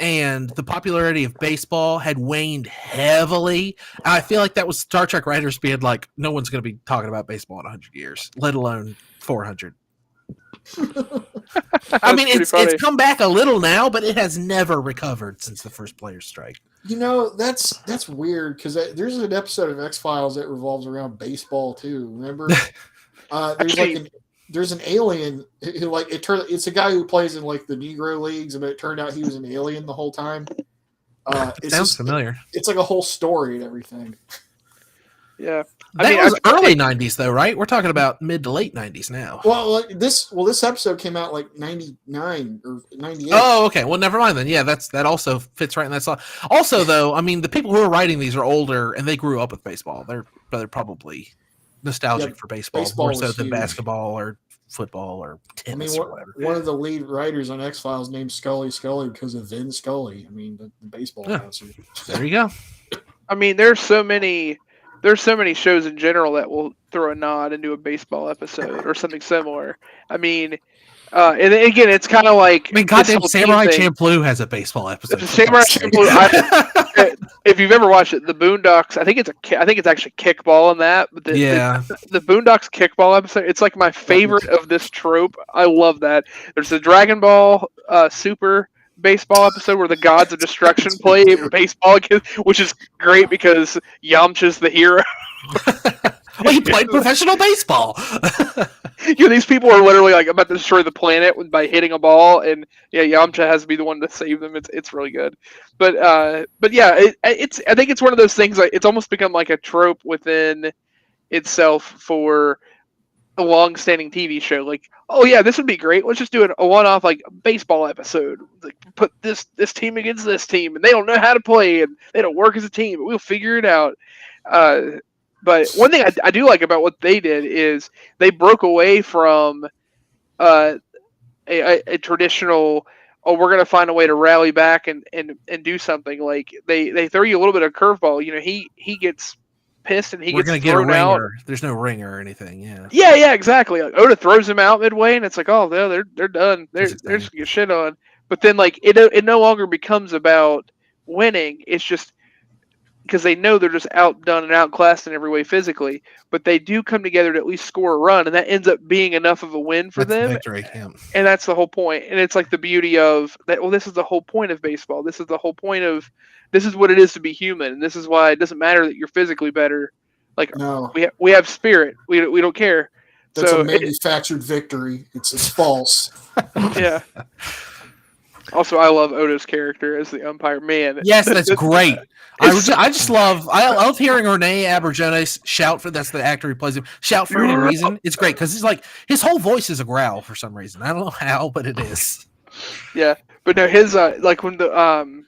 and the popularity of baseball had waned heavily. I feel like that was Star Trek writers being like, no one's going to be talking about baseball in 100 years, let alone 400. I mean, it's come back a little now, but it has never recovered since the first players' strike.
That's weird because there's an episode of X-Files that revolves around baseball too. Remember? There's an alien who it's a guy who plays in like the Negro leagues, but it turned out he was an alien the whole time.
It sounds familiar.
It's like a whole story and everything.
Yeah.
That was early 90s though, right? We're talking about mid to late 90s now.
Well, this episode came out like 99 or 98.
Oh, okay. Well, never mind then. Yeah, that also fits right in that slot. Also, though, I mean, the people who are writing these are older and they grew up with baseball. They're probably nostalgic
Yeah,
for baseball,
baseball
more so
was
than
huge.
basketball or football or
I mean,
tennis or whatever.
one of the lead writers on X Files named Scully because of Vin Scully. I mean, the baseball announcer.
There you go.
I mean, there's so many shows in general that will throw a nod into a baseball episode or something similar. I mean, and again, it's kind of like
I mean,
this
goddamn,
whole
Samurai
team thing.
Champloo has a baseball episode.
Samurai Champloo. If you've ever watched it, the Boondocks. I think it's actually kickball in that. But the Boondocks kickball episode. It's like my favorite of this trope. I love that. There's the Dragon Ball Super baseball episode where the gods of destruction play baseball, which is great because Yamcha's the hero.
Well, he played professional baseball.
These people are literally like about to destroy the planet by hitting a ball, and Yamcha has to be the one to save them. It's really good, but yeah, it's I think it's one of those things like it's almost become like a trope within itself for a long-standing TV show. Like, oh yeah, this would be great. Let's just do a one-off like baseball episode. Like, put this team against this team, and they don't know how to play, and they don't work as a team, but we'll figure it out. But one thing I do like about what they did is they broke away from a traditional, oh, we're going to find a way to rally back and do something. Like they throw you a little bit of curveball. He gets pissed and
We're
gets
gonna get a
thrown out.
ringer. There's no ringer or anything. Yeah.
Yeah, exactly. Like, Oda throws him out midway, and it's like, oh, they're done. They're just gonna get shit on. But then like it no longer becomes about winning. It's just because they know they're just outdone and outclassed in every way physically, but they do come together to at least score a run, and that ends up being enough of a win for them.
Victory, yeah.
And that's the whole point. And it's like the beauty of that. Well, this is the whole point of baseball. This is the whole point of this is what it is to be human, and this is why it doesn't matter that you're physically better. Like
No,
we have spirit. We don't care.
that's
So
a manufactured victory. It's false.
yeah. Also, I love Oda's character as the umpire. Man,
Yes, that's great. I just love hearing Renee Aberjones shout for that's the actor who plays him shout for any reason. It's great because he's like his whole voice is a growl for some reason. I don't know how, but it is.
Yeah, but no, his like when the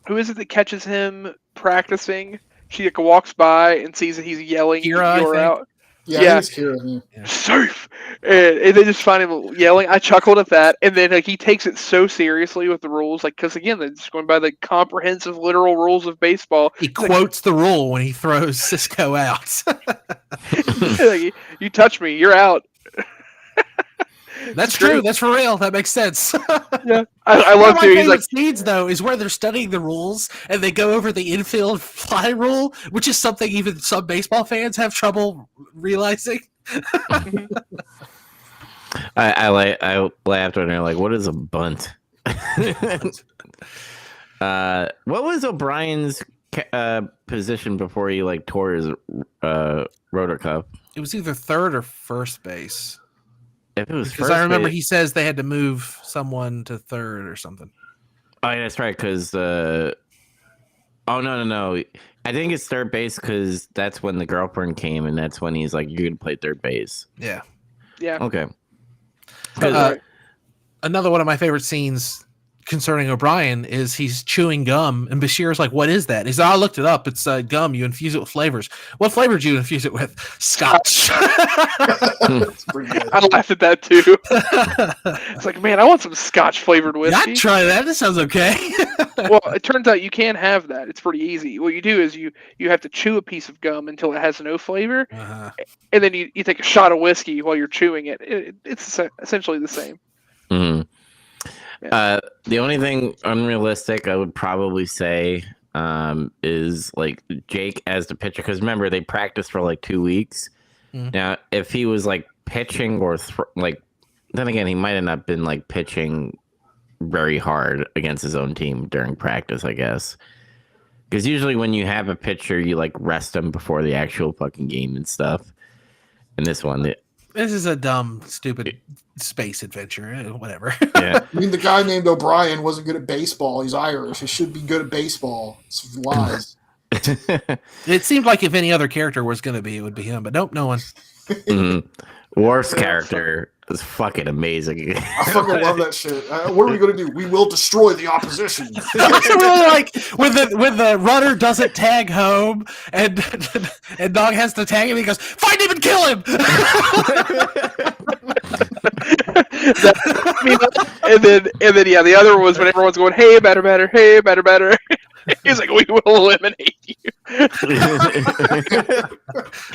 who is it that catches him practicing? She like, walks by and sees that he's yelling
Kira,
out.
Yeah. He's Kira.
Yeah.
Safe, and they just find him yelling. I chuckled at that, and then like he takes it so seriously with the rules, like because again they're just going by the comprehensive, literal rules of baseball.
He quotes the rule when he throws Sisko out.
Like, you touch me, you're out.
That's true. That's for real. That makes sense.
Yeah, I love
my
to. He's
favorite
like,
scenes though is where they're studying the rules and they go over the infield fly rule, which is something even some baseball fans have trouble realizing.
I laughed when they're like, "What is a bunt?" What was O'Brien's position before he like tore his rotor cuff?
It was either third or first base.
If it was
Because
first
I remember
base,
he says they had to move someone to third or something.
Oh, yeah, that's right. Because oh no, I think it's third base because that's when the girlfriend came, and that's when he's like, "You're gonna play third base."
Yeah.
Okay.
Another one of my favorite scenes concerning O'Brien is he's chewing gum, and Bashir's like, "What is that?" He's like, "I looked it up. It's gum. You infuse it with flavors. What flavor did you infuse it with? Scotch."
That's pretty good.
I laughed at that too. It's like, man, I want some Scotch flavored
Yeah,
whiskey.
I'd try that. That sounds okay.
Well, it turns out you can have that. It's pretty easy. What you do is you have to chew a piece of gum until it has no flavor, and then you take a shot of whiskey while you're chewing it. It's essentially the same.
Mm-hmm.
Yeah.
The only thing unrealistic I would probably say is like Jake as the pitcher, because remember they practiced for like 2 weeks.
Mhm.
Now, if he was like pitching or then again he might have not been like pitching very hard against his own team during practice, I guess. Because usually when you have a pitcher, you like rest them before the actual fucking game and stuff. And this one,
This is a dumb, stupid space adventure. Whatever.
yeah.
I mean, the guy named O'Brien wasn't good at baseball. He's Irish. He should be good at baseball. It's lies.
It seemed like if any other character was going to be, it would be him. But nope, no one.
Mm-hmm. Worf's character was fucking amazing.
I fucking love that shit. What are we going to do? We will destroy the opposition.
It's really like when the runner doesn't tag home and Dog has to tag him, he goes, "Find him and kill him."
and then yeah, the other one was when everyone's going, "Hey, better, hey, better." He's like, "We will eliminate you."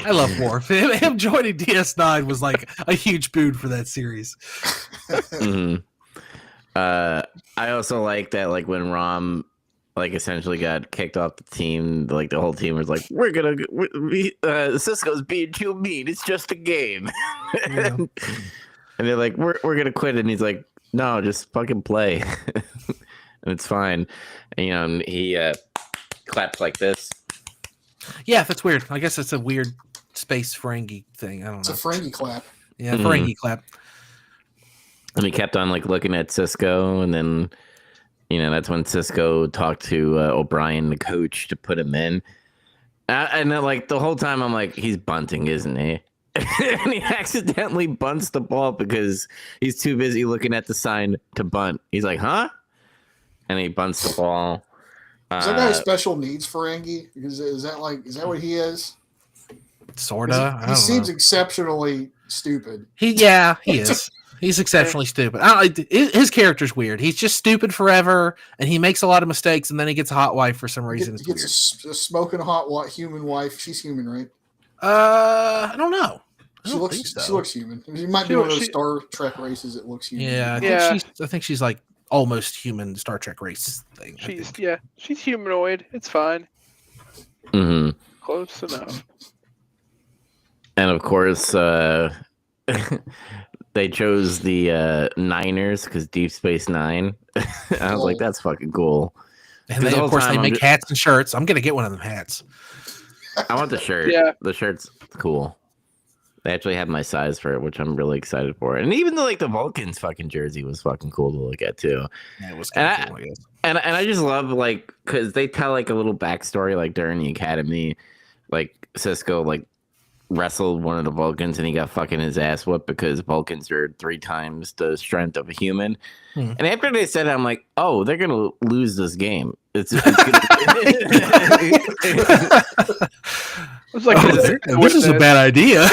I love Worf. Him joining DS9 was like a huge boon for that series.
Mm-hmm. I also like that, like when Rom, like essentially got kicked off the team, like the whole team was like, Sisko's being too mean. It's just a game.
Yeah.
And they're like, we're gonna quit, and he's like, no, just fucking play, and it's fine. And and he claps like this.
Yeah, that's weird. I guess it's a weird space Ferengi thing. I don't know.
It's a Ferengi clap.
Yeah, Ferengi clap.
And he kept on like looking at Sisko, and then that's when Sisko talked to O'Brien, the coach, to put him in. And then, like the whole time, I'm like, he's bunting, isn't he? And he accidentally bunts the ball because he's too busy looking at the sign to bunt. He's like, huh? And he bunts the ball.
Is that guy special needs Ferengi? Is that what he is?
Sorta.
He seems exceptionally stupid.
He is. He's exceptionally stupid. His character's weird. He's just stupid forever, and he makes a lot of mistakes, and then he gets a hot wife for some reason.
He gets a smoking hot human wife. She's human, right?
I don't know.
She looks human. She might be one of those Star Trek races that looks human.
Yeah, I think she's like almost human Star Trek race thing.
She's humanoid. It's fine.
Mm-hmm.
Close enough.
And of course, they chose the Niners because Deep Space Nine. I was like, that's fucking cool.
And then, of course, they make hats and shirts. I'm gonna get one of them hats.
I want the shirt.
Yeah, the
shirt's cool. They actually have my size for it, which I'm really excited for. And even the Vulcans fucking jersey was fucking cool to look at too.
Yeah, it was kind of cool, I guess.
And I just love because they tell like a little backstory during the academy, like Sisko wrestled one of the Vulcans and he got fucking his ass whooped because Vulcans are 3 times the strength of a human. And after they said it, I'm like, oh, they're gonna lose this game. It's gonna...
was like,
this is a bad idea.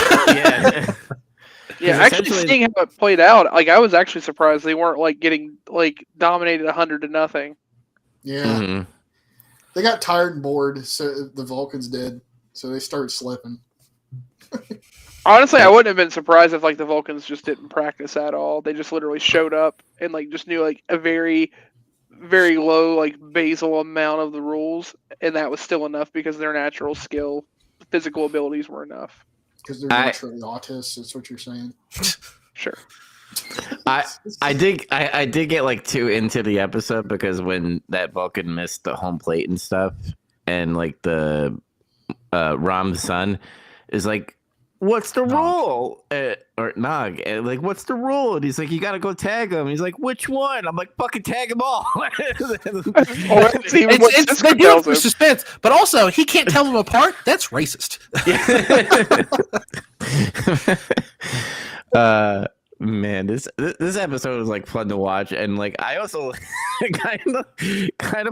Yeah, actually seeing how it played out, I was actually surprised they weren't getting dominated 100-0.
Yeah, they got tired and bored. So the Vulcans did. So they started slipping.
Honestly, I wouldn't have been surprised if the Vulcans just didn't practice at all. They just literally showed up and just knew a very, very low basal amount of the rules, and that was still enough because their natural skill, physical abilities were enough.
Because they're naturally autists. That's what you're saying.
Sure.
I did get too into the episode because when that Vulcan missed the home plate and stuff, and the Rom's son is like, what's the rule? Or Nog, what's the rule? And he's like, you gotta go tag him. He's like, which one? I'm like, fucking tag them all.
They do it for suspense, but also he can't tell them apart. That's racist.
Man, this episode was fun to watch, and I also kind of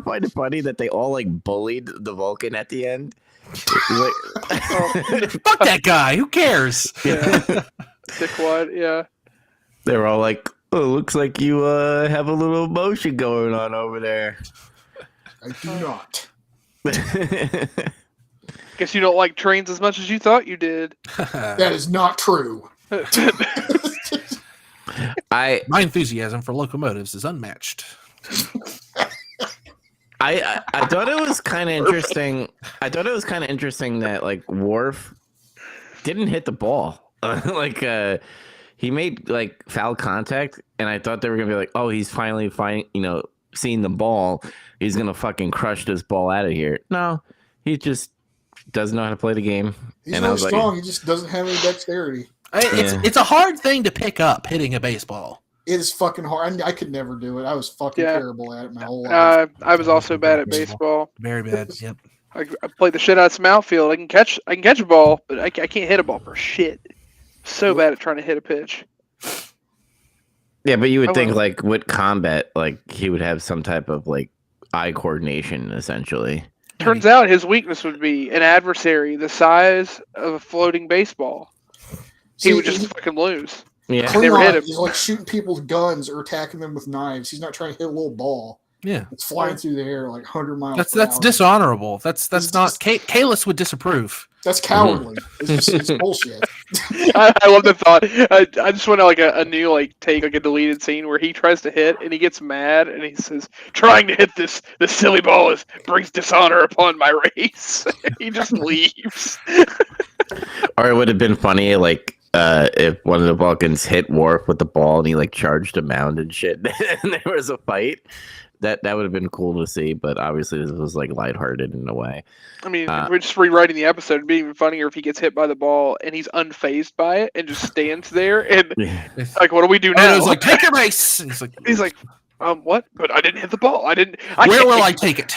find it funny that they all bullied the Vulcan at the end.
Fuck that guy. Who cares?
Yeah. Dickwad, yeah.
They were all like, oh, looks like you have a little emotion going on over there.
I do not.
Guess you don't like trains as much as you thought you did.
That is not true.
My enthusiasm for locomotives is unmatched.
I thought it was kind of interesting. I thought it was kind of interesting that Worf didn't hit the ball. He made foul contact, and I thought they were gonna be like, oh, he's finally seeing the ball. He's gonna fucking crush this ball out of here. No, he just doesn't know how to play the game.
He's really strong. He just doesn't have any dexterity.
It's a hard thing to pick up hitting a baseball.
It is fucking hard. I could never do it. I was fucking terrible at it my whole life.
I was also bad at baseball.
Very bad. Yep.
I played the shit out of some outfield. I can catch a ball, but I can't hit a ball for shit. So bad at trying to hit a pitch.
Yeah, but you would
I
think
will.
like with combat, like he would have some type of like eye coordination, essentially.
Turns out his weakness would be an adversary the size of a floating baseball. He would just fucking lose.
Yeah,
Never hit
Klingon
him.
is like shooting people with guns or attacking them with knives. He's not trying to hit a little ball.
Yeah,
It's flying through the air like 100 miles
that's
per hour.
dishonorable. That's
It's
not.
just-
Kalis would disapprove.
That's cowardly. It's bullshit.
I love the thought. I just want to like a new like take like a deleted scene where he tries to hit and he gets mad and he says, "Trying to hit this silly ball brings dishonor upon my race." He just leaves.
or it would have been funny like if one of the Vulcans hit Worf with the ball and he like charged a mound and shit, and there was a fight. That would have been cool to see, but obviously this was like lighthearted in a way.
I mean, if we're just rewriting the episode. It'd be even funnier if he gets hit by the ball and he's unfazed by it and just stands there and like, what do we do now?
And it was like, take your base. And
he's like, what? But I didn't hit the ball. I didn't.
Where will I take it?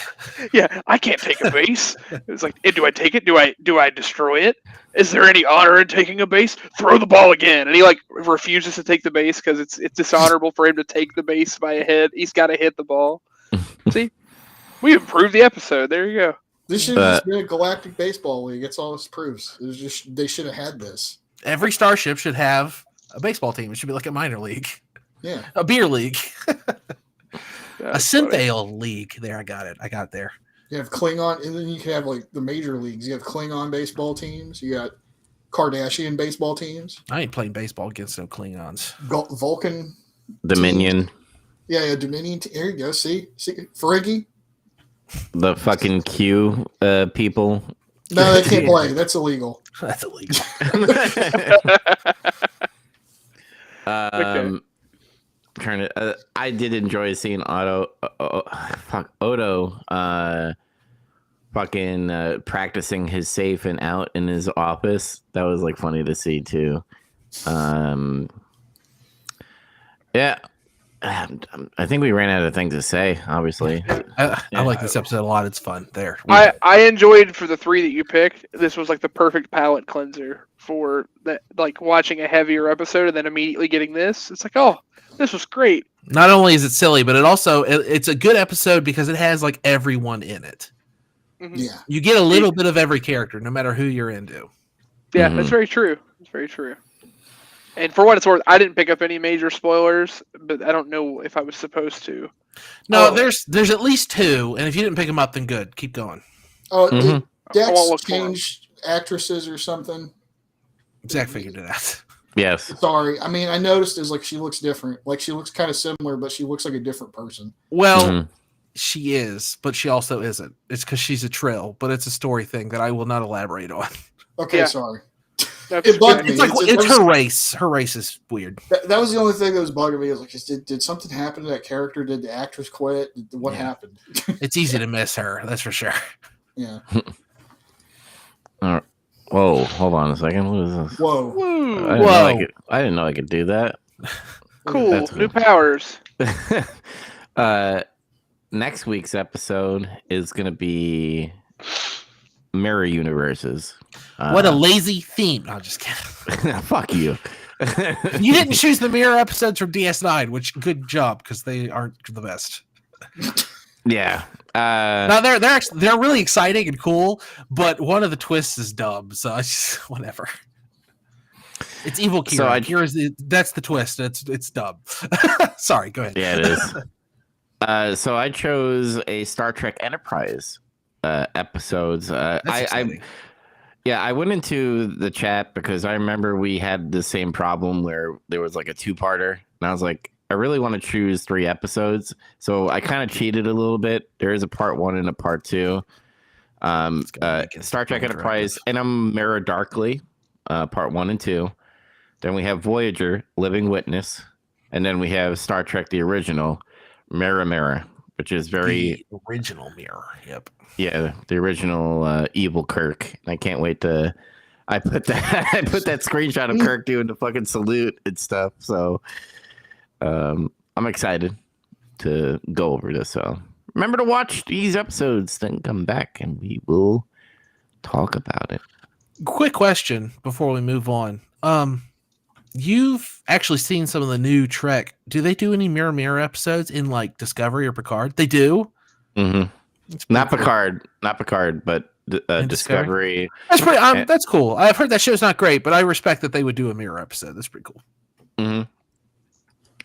Yeah, I can't take a base. It's like, do I take it? Do I destroy it? Is there any honor in taking a base? Throw the ball again. And he like refuses to take the base because it's dishonorable for him to take the base by a hit. He's got to hit the ball. See, we improved the episode. There you go.
This should have just been a galactic baseball league. That's all this proves. It was just they should have had this.
Every starship should have a baseball team. It should be like a minor league,
Yeah.
a beer league, a
That's
synth
funny.
ale league. There, I got it. I got it there.
You have Klingon, and then you can have like the major leagues. You have Klingon baseball teams. You got Kardashian baseball teams.
I ain't playing baseball against no Klingons.
Vulcan.
Dominion,
Yeah, Dominion. There you go. See, Ferengi.
the fucking Q people.
No, they can't play. That's illegal.
That's illegal.
Trying to. I did enjoy seeing Odo. Fucking practicing his safe and out in his office. That was like funny to see too. Yeah. I think we ran out of things to say. Obviously,
I like this episode a lot. It's fun. There.
I enjoyed for the three that you picked. This was like the perfect palate cleanser for that. Like watching a heavier episode and then immediately getting this. It's like, oh, this was great.
Not only is it silly, but it's a good episode because it has like everyone in it.
Mhm.
Yeah.
You get a little bit of every character, no matter who you're into.
Yeah, that's very true. That's very true. And for what it's worth, I didn't pick up any major spoilers, but I don't know if I was supposed to.
No,
Oh.
there's at least two, and if you didn't pick them up, then good. Keep going.
Oh,
Mhm.
did
I won't
Dex
look for 'em.
changed actresses or something?
Zach figured it out.
yes.
Sorry. I mean, I noticed is like she looks different. Like she looks kind of similar, but she looks like a different person.
Well,
Mhm.
she is, but she also isn't. It's because she's a trill, but it's a story thing that I will not elaborate on.
Okay,
Yeah.
sorry.
That's
It bugged me.
It's like
It's-
it's
that
her
was-
race. Her race is weird.
That was the only thing that was bugging me. Is like, did something happen to that character? Did the actress quit? What
Yeah.
happened?
It's easy to miss her. That's for sure.
Yeah.
Whoa, hold on a second. What is this?
Whoa.
Woo!
I didn't know I could do that.
Cool.
That's
New
cool.
powers.
Next week's episode is going to be mirror universes.
What a lazy theme. No, I'm just kidding.
Fuck you.
You didn't choose the mirror episodes from DS9, which good job because they aren't the best.
Yeah.
No, they're really exciting and cool, but one of the twists is dumb. So it's just, whatever. It's evil Kira.
So
That's the twist. It's dumb. Sorry, go ahead.
Yeah, it is. So I chose a Star Trek Enterprise episodes.
That's exciting.
I went into the chat because I remember we had the same problem where there was like a two-parter, and I was like, I really want to choose 3 episodes, so I kind of cheated a little bit. There is a part 1 and a part 2. Star Trek Enterprise, and I'm Mirror Darkly, part 1 and 2. Then we have Voyager, Living Witness, and then we have Star Trek the original, Mirror, which is very
the original mirror. Yep.
yeah, the original evil Kirk. And I can't wait to. I put that screenshot of Kirk doing the fucking salute and stuff. So I'm excited to go over this. So remember to watch these episodes, then come back and we will talk about it.
Quick question before we move on. you've actually seen some of the new Trek. Do they do any Mirror episodes in like Discovery or Picard? They do.
Mm-hmm. Not
cool.
Picard, but Discovery.
That's pretty. That's cool. I've heard that show's not great, but I respect that they would do a Mirror episode. That's pretty cool.
Mm-hmm.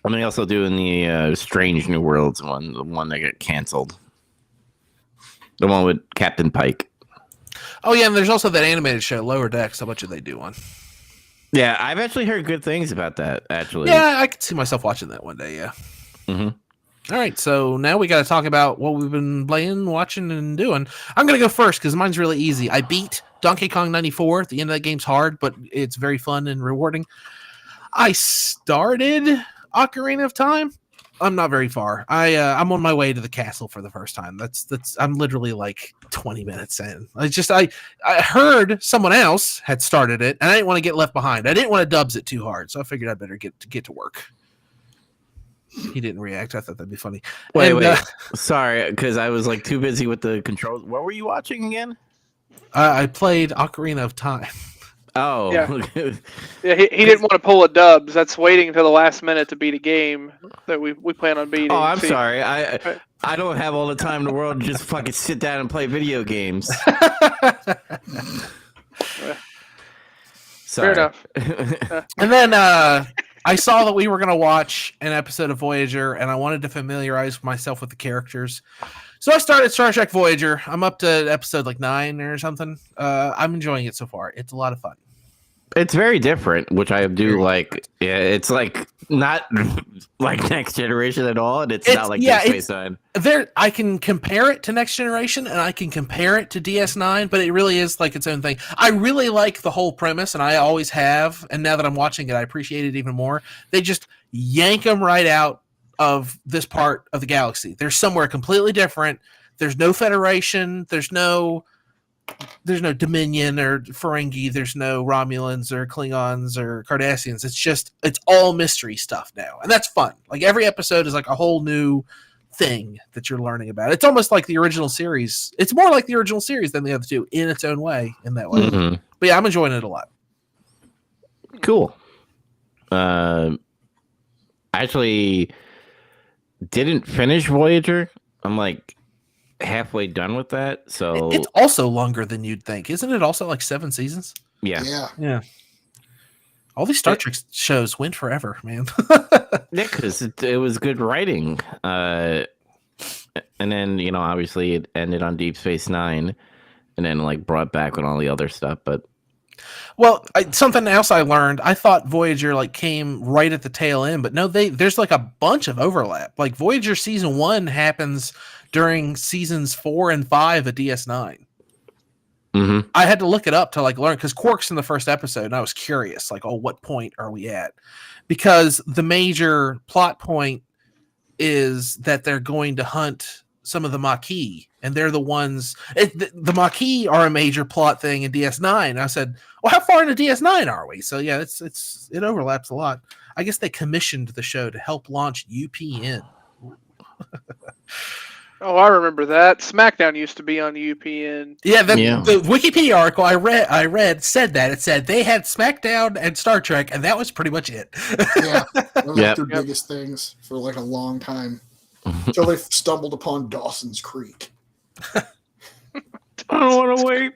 And they also do in the Strange New Worlds one, the one that got canceled. The one with Captain Pike.
Oh yeah, and there's also that animated show, Lower Decks. How much do they do on?
Yeah, I've actually heard good things about that. Actually,
yeah, I could see myself watching that one day. Yeah.
Mm-hmm.
All right, so now we got to talk about what we've been playing, watching, and doing. I'm gonna go first because mine's really easy. I beat Donkey Kong 94. The end of that game's hard, but it's very fun and rewarding. I started Ocarina of Time. I'm not very far. I'm on my way to the castle for the first time. I'm literally like 20 minutes in. I heard someone else had started it, and I didn't want to get left behind. I didn't want to dubs it too hard, so I figured I'd better get to work. He didn't react. I thought that'd be funny.
Wait. Sorry, because I was like too busy with the controls. What were you watching again?
I played Ocarina of Time.
Oh,
yeah. He didn't want to pull a dubs. That's waiting until the last minute to beat a game that we plan on beating.
Oh, I'm sorry. I don't have all the time in the world to just fucking sit down and play video games.
Fair enough.
And then I saw that we were going to watch an episode of Voyager, and I wanted to familiarize myself with the characters. So I started Star Trek Voyager. I'm up to episode like 9 or something. I'm enjoying it so far. It's a lot of fun.
It's very different, which I do like. Yeah, it's like not like Next Generation at all, and it's not like Deep Space Nine.
I can compare it to Next Generation, and I can compare it to DS9, but it really is like its own thing. I really like the whole premise, and I always have. And now that I'm watching it, I appreciate it even more. They just yank them right out of this part of the galaxy. They're somewhere completely different. There's no Federation. There's no Dominion or Ferengi. There's no Romulans or Klingons or Cardassians. It's all mystery stuff now. And that's fun. Like every episode is like a whole new thing that you're learning about. It's almost like the original series. It's more like the original series than the other two in its own way, in that way. Mm-hmm. But yeah, I'm enjoying it a lot.
Cool. I actually didn't finish Voyager. I'm like halfway done with that, so
it's also longer than you'd think. Isn't it also like 7 seasons?
Yeah.
All these Star Trek shows went forever, man.
Yeah, because it was good writing, and then obviously it ended on Deep Space Nine, and then like brought back with all the other stuff. But
something else I learned. I thought Voyager like came right at the tail end, but no, there's like a bunch of overlap. Like Voyager season 1 happens during seasons 4 and 5 of DS9.
Mm-hmm.
I had to look it up to like learn because Quark's in the first episode, and I was curious, like, what point are we at? Because the major plot point is that they're going to hunt some of the Maquis, and they're the ones. The Maquis are a major plot thing in DS9. I said, well, how far into DS9 are we? So yeah, it overlaps a lot. I guess they commissioned the show to help launch UPN.
Oh, I remember that. SmackDown used to be on UPN.
Yeah, the Wikipedia article I read said that. It said they had SmackDown and Star Trek, and that was pretty much it.
Yeah, that was like their biggest things for like a long time. Until they stumbled upon Dawson's Creek.
I don't want to wait.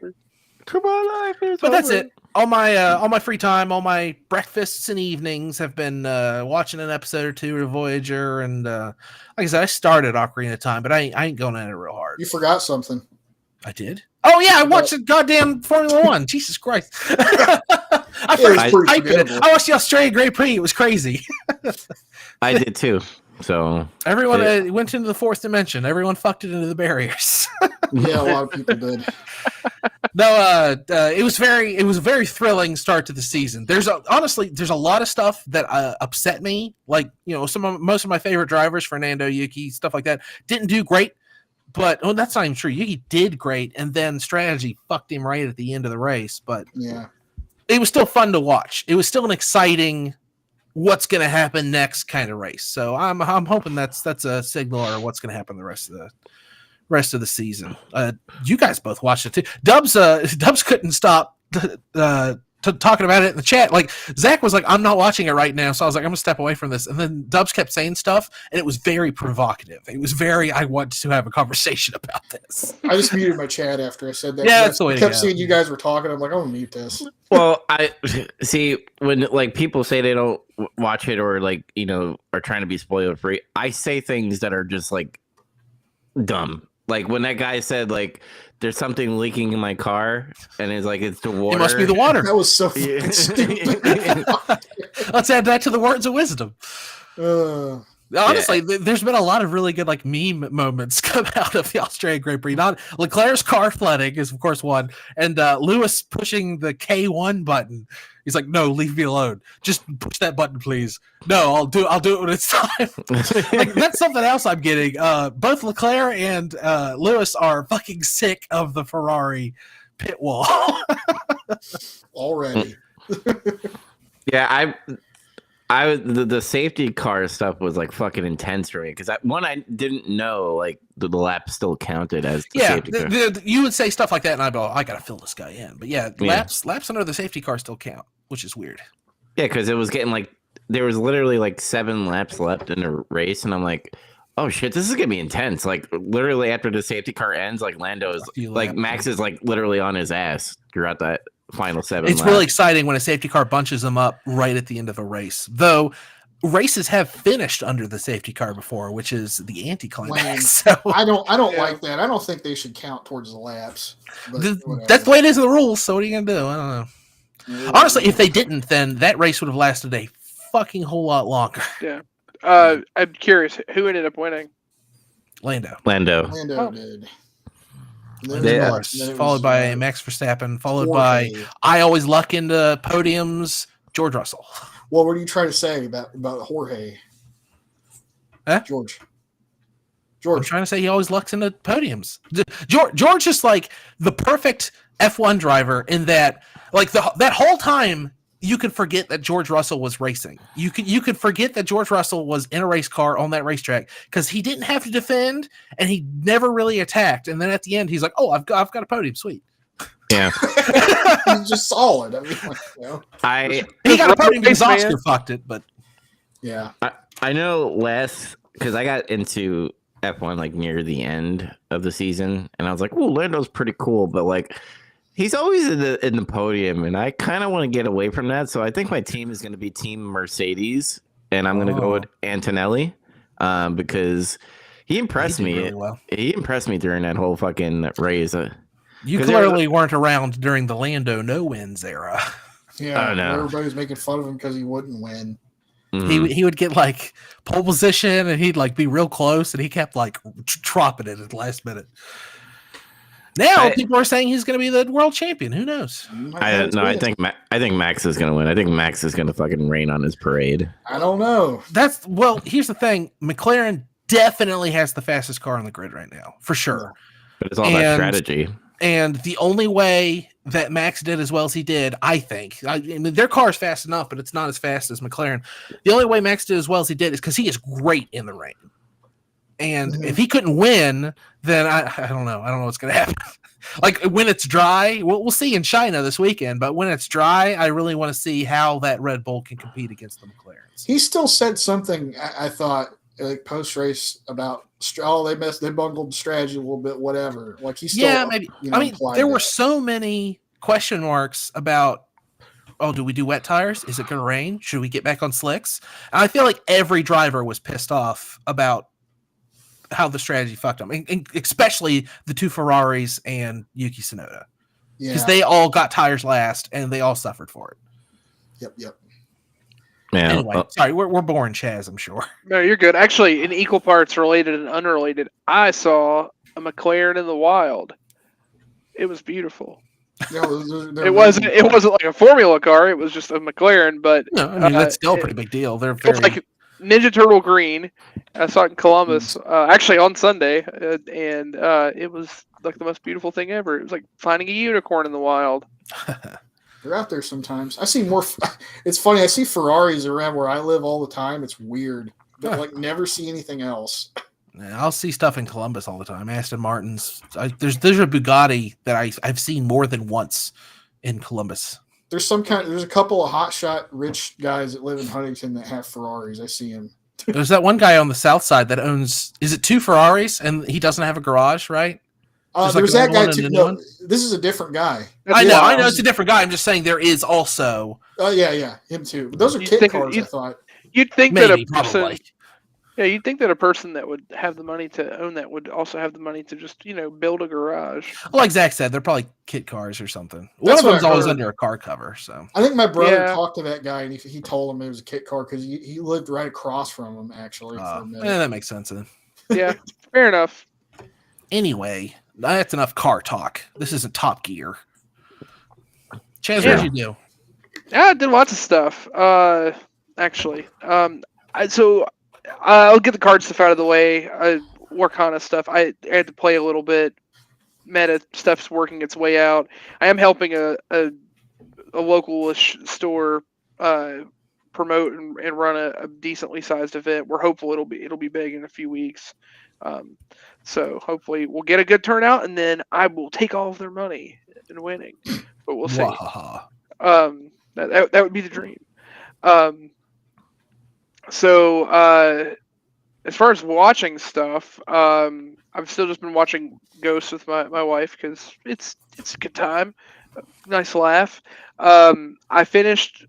Come on,
but that's it. All my free time, all my breakfasts and evenings have been watching an episode or two of Voyager, and like I said, I started Ocarina of Time, but I ain't going at it real hard.
You forgot something.
I did. Oh yeah, I watched the goddamn Formula One. Jesus Christ! I watched the Australian Grand Prix. It was crazy.
I did too. So
everyone went into the fourth dimension. Everyone fucked it into the barriers.
Yeah, a lot of people did.
No, it was a very thrilling start to the season. There's a lot of stuff that upset me. Like, most of my favorite drivers, Fernando, Yuki, stuff like that, didn't do great. But that's not even true. Yuki did great, and then strategy fucked him right at the end of the race. But
yeah,
it was still fun to watch. It was still an exciting, what's going to happen next kind of race. So I'm hoping that's a signal or what's going to happen the rest of the season. You guys both watched it too. Dubs couldn't stop talking about it in the chat. Like Zach was like, "I'm not watching it right now," so I was like, "I'm gonna step away from this." And then Dubs kept saying stuff, and it was very provocative. It was very, I want to have a conversation about this.
I just muted my chat after I said that.
Yeah, that's the way
I
to
kept
go.
seeing you guys were talking. I'm like, I'm gonna mute this.
Well, I see when like people say they don't watch it or like are trying to be spoiler free. I say things that are just like dumb. Like when that guy said like there's something leaking in my car, and it's like it's the water.
It must be the water.
That was so fucking stupid.
Let's add that to the words of wisdom. Honestly, there's been a lot of really good like meme moments come out of the Australian Grand Prix. Not Leclerc's car flooding is of course one, and Lewis pushing the K1 button. He's like, "No, leave me alone. Just push that button, please." No, I'll do it when it's time. Like, that's something else I'm getting. Both Leclerc and Lewis are fucking sick of the Ferrari pit wall
Already.
Yeah, the safety car stuff was like fucking intense for me because I didn't know like the lap still counted as the safety car.
You would say stuff like that, and I'd go, "I gotta fill this guy in." But laps under the safety car still count, which is weird.
Yeah, because it was getting like there was literally like 7 laps left in the race, and I'm like, "Oh shit, this is gonna be intense!" Like literally after the safety car ends, like Lando is like Max is like literally on his ass throughout that final 7
It's
laps.
really exciting when a safety car bunches them up right at the end of a race. Though races have finished under the safety car before, which is the anticlimax. So
I don't like that. I don't think they should count towards the laps.
That's the way it is in the rules. So what are you gonna do? I don't know. Honestly, if they didn't, then that race would have lasted a fucking whole lot longer.
Yeah. I'm curious who ended up winning.
Lando
did.
Followed by Max Verstappen, followed by I always luck into podiums, George Russell.
Well, what are you trying to say about Jorge?
Huh?
George.
I'm trying to say he always lucks into podiums. George is like the perfect F1 driver in that, like that whole time you could forget that George Russell was racing. You could forget that George Russell was in a race car on that racetrack because he didn't have to defend and he never really attacked. And then at the end, he's like, "Oh, I've got a podium, sweet."
Yeah,
he's just solid. I mean,
he got a podium because Oscar fucked it, but
yeah,
I know because I got into F1 like near the end of the season, and I was like, "Oh, Lando's pretty cool," but like. He's always in the podium, and I kind of want to get away from that. So I think my team is going to be Team Mercedes, and I'm going to go with Antonelli because he impressed me.
Really well.
He impressed me during that whole fucking race.
You clearly weren't around during the Lando no-wins era.
Yeah, everybody was making fun of him because he wouldn't win.
Mm-hmm. He would get like pole position, and he'd like be real close, and he kept like dropping it at the last minute. Now people are saying he's going to be the world champion. Who knows?
I think Max is going to win. I think Max is going to fucking rain on his parade.
I don't know.
Here's the thing. McLaren definitely has the fastest car on the grid right now, for sure.
But it's all about strategy.
And the only way that Max did as well as he did, I think, I mean, their car is fast enough, but it's not as fast as McLaren. The only way Max did as well as he did is because he is great in the rain. And if he couldn't win, then I don't know. I don't know what's going to happen. Like when it's dry, we'll see in China this weekend. But when it's dry, I really want to see how that Red Bull can compete against the McLarens.
He still said something, I thought, like post race about they bungled the strategy a little bit, whatever. Like he still,
maybe. I mean, there were so many question marks about. Oh, do we do wet tires? Is it going to rain? Should we get back on slicks? And I feel like every driver was pissed off about how the strategy fucked them, and especially the two Ferraris and Yuki Tsunoda, because they all got tires last and they all suffered for it.
Yep.
Yeah.
Anyway, sorry, we're boring, Chaz. I'm sure.
No, you're good. Actually, in equal parts related and unrelated, I saw a McLaren in the wild. It was beautiful. It wasn't like a Formula car. It was just a McLaren, but
no, I mean that's still a pretty big deal. They're very
like Ninja Turtle green. I saw it in Columbus, actually on Sunday, and it was like the most beautiful thing ever. It was like finding a unicorn in the wild.
They're out there sometimes. I see more. It's funny. I see Ferraris around where I live all the time. It's weird. But like never see anything else.
I'll see stuff in Columbus all the time. Aston Martins. There's a Bugatti that I've seen more than once in Columbus.
there's a couple of hotshot rich guys that live in Huntington that have Ferraris. I see them.
There's that one guy on the south side that owns, is it 2 Ferraris? And he doesn't have a garage, right?
There's that guy too. No, this is a different guy.
I know it's a different guy. I'm just saying there is also.
Oh yeah, him too. But those are kit cars, I thought.
You'd think
Maybe,
that a person,
probably.
yeah, you'd think that a person that would have the money to own that would also have the money to just build a garage.
Well, like Zach said, they're probably kit cars or something.
That's
One of them's always
heard.
under a car cover. So
I think my brother talked to that guy and he told him it was a kit car because he lived right across from him actually. For a minute.
that makes sense then.
Yeah, fair enough.
Anyway, that's enough car talk. This isn't Top Gear. Chaz, what did you do?
Yeah, I did lots of stuff. Actually, so I'll get the card stuff out of the way. Warcana stuff. I had to play a little bit. Meta stuff's working its way out. I am helping a local-ish store promote and run a decently sized event. We're hopeful it'll be big in a few weeks. So hopefully we'll get a good turnout, and then I will take all of their money in winning. But we'll see. That would be the dream. So as far as watching stuff, I've still just been watching Ghosts with my wife because it's a good time, nice laugh. I finished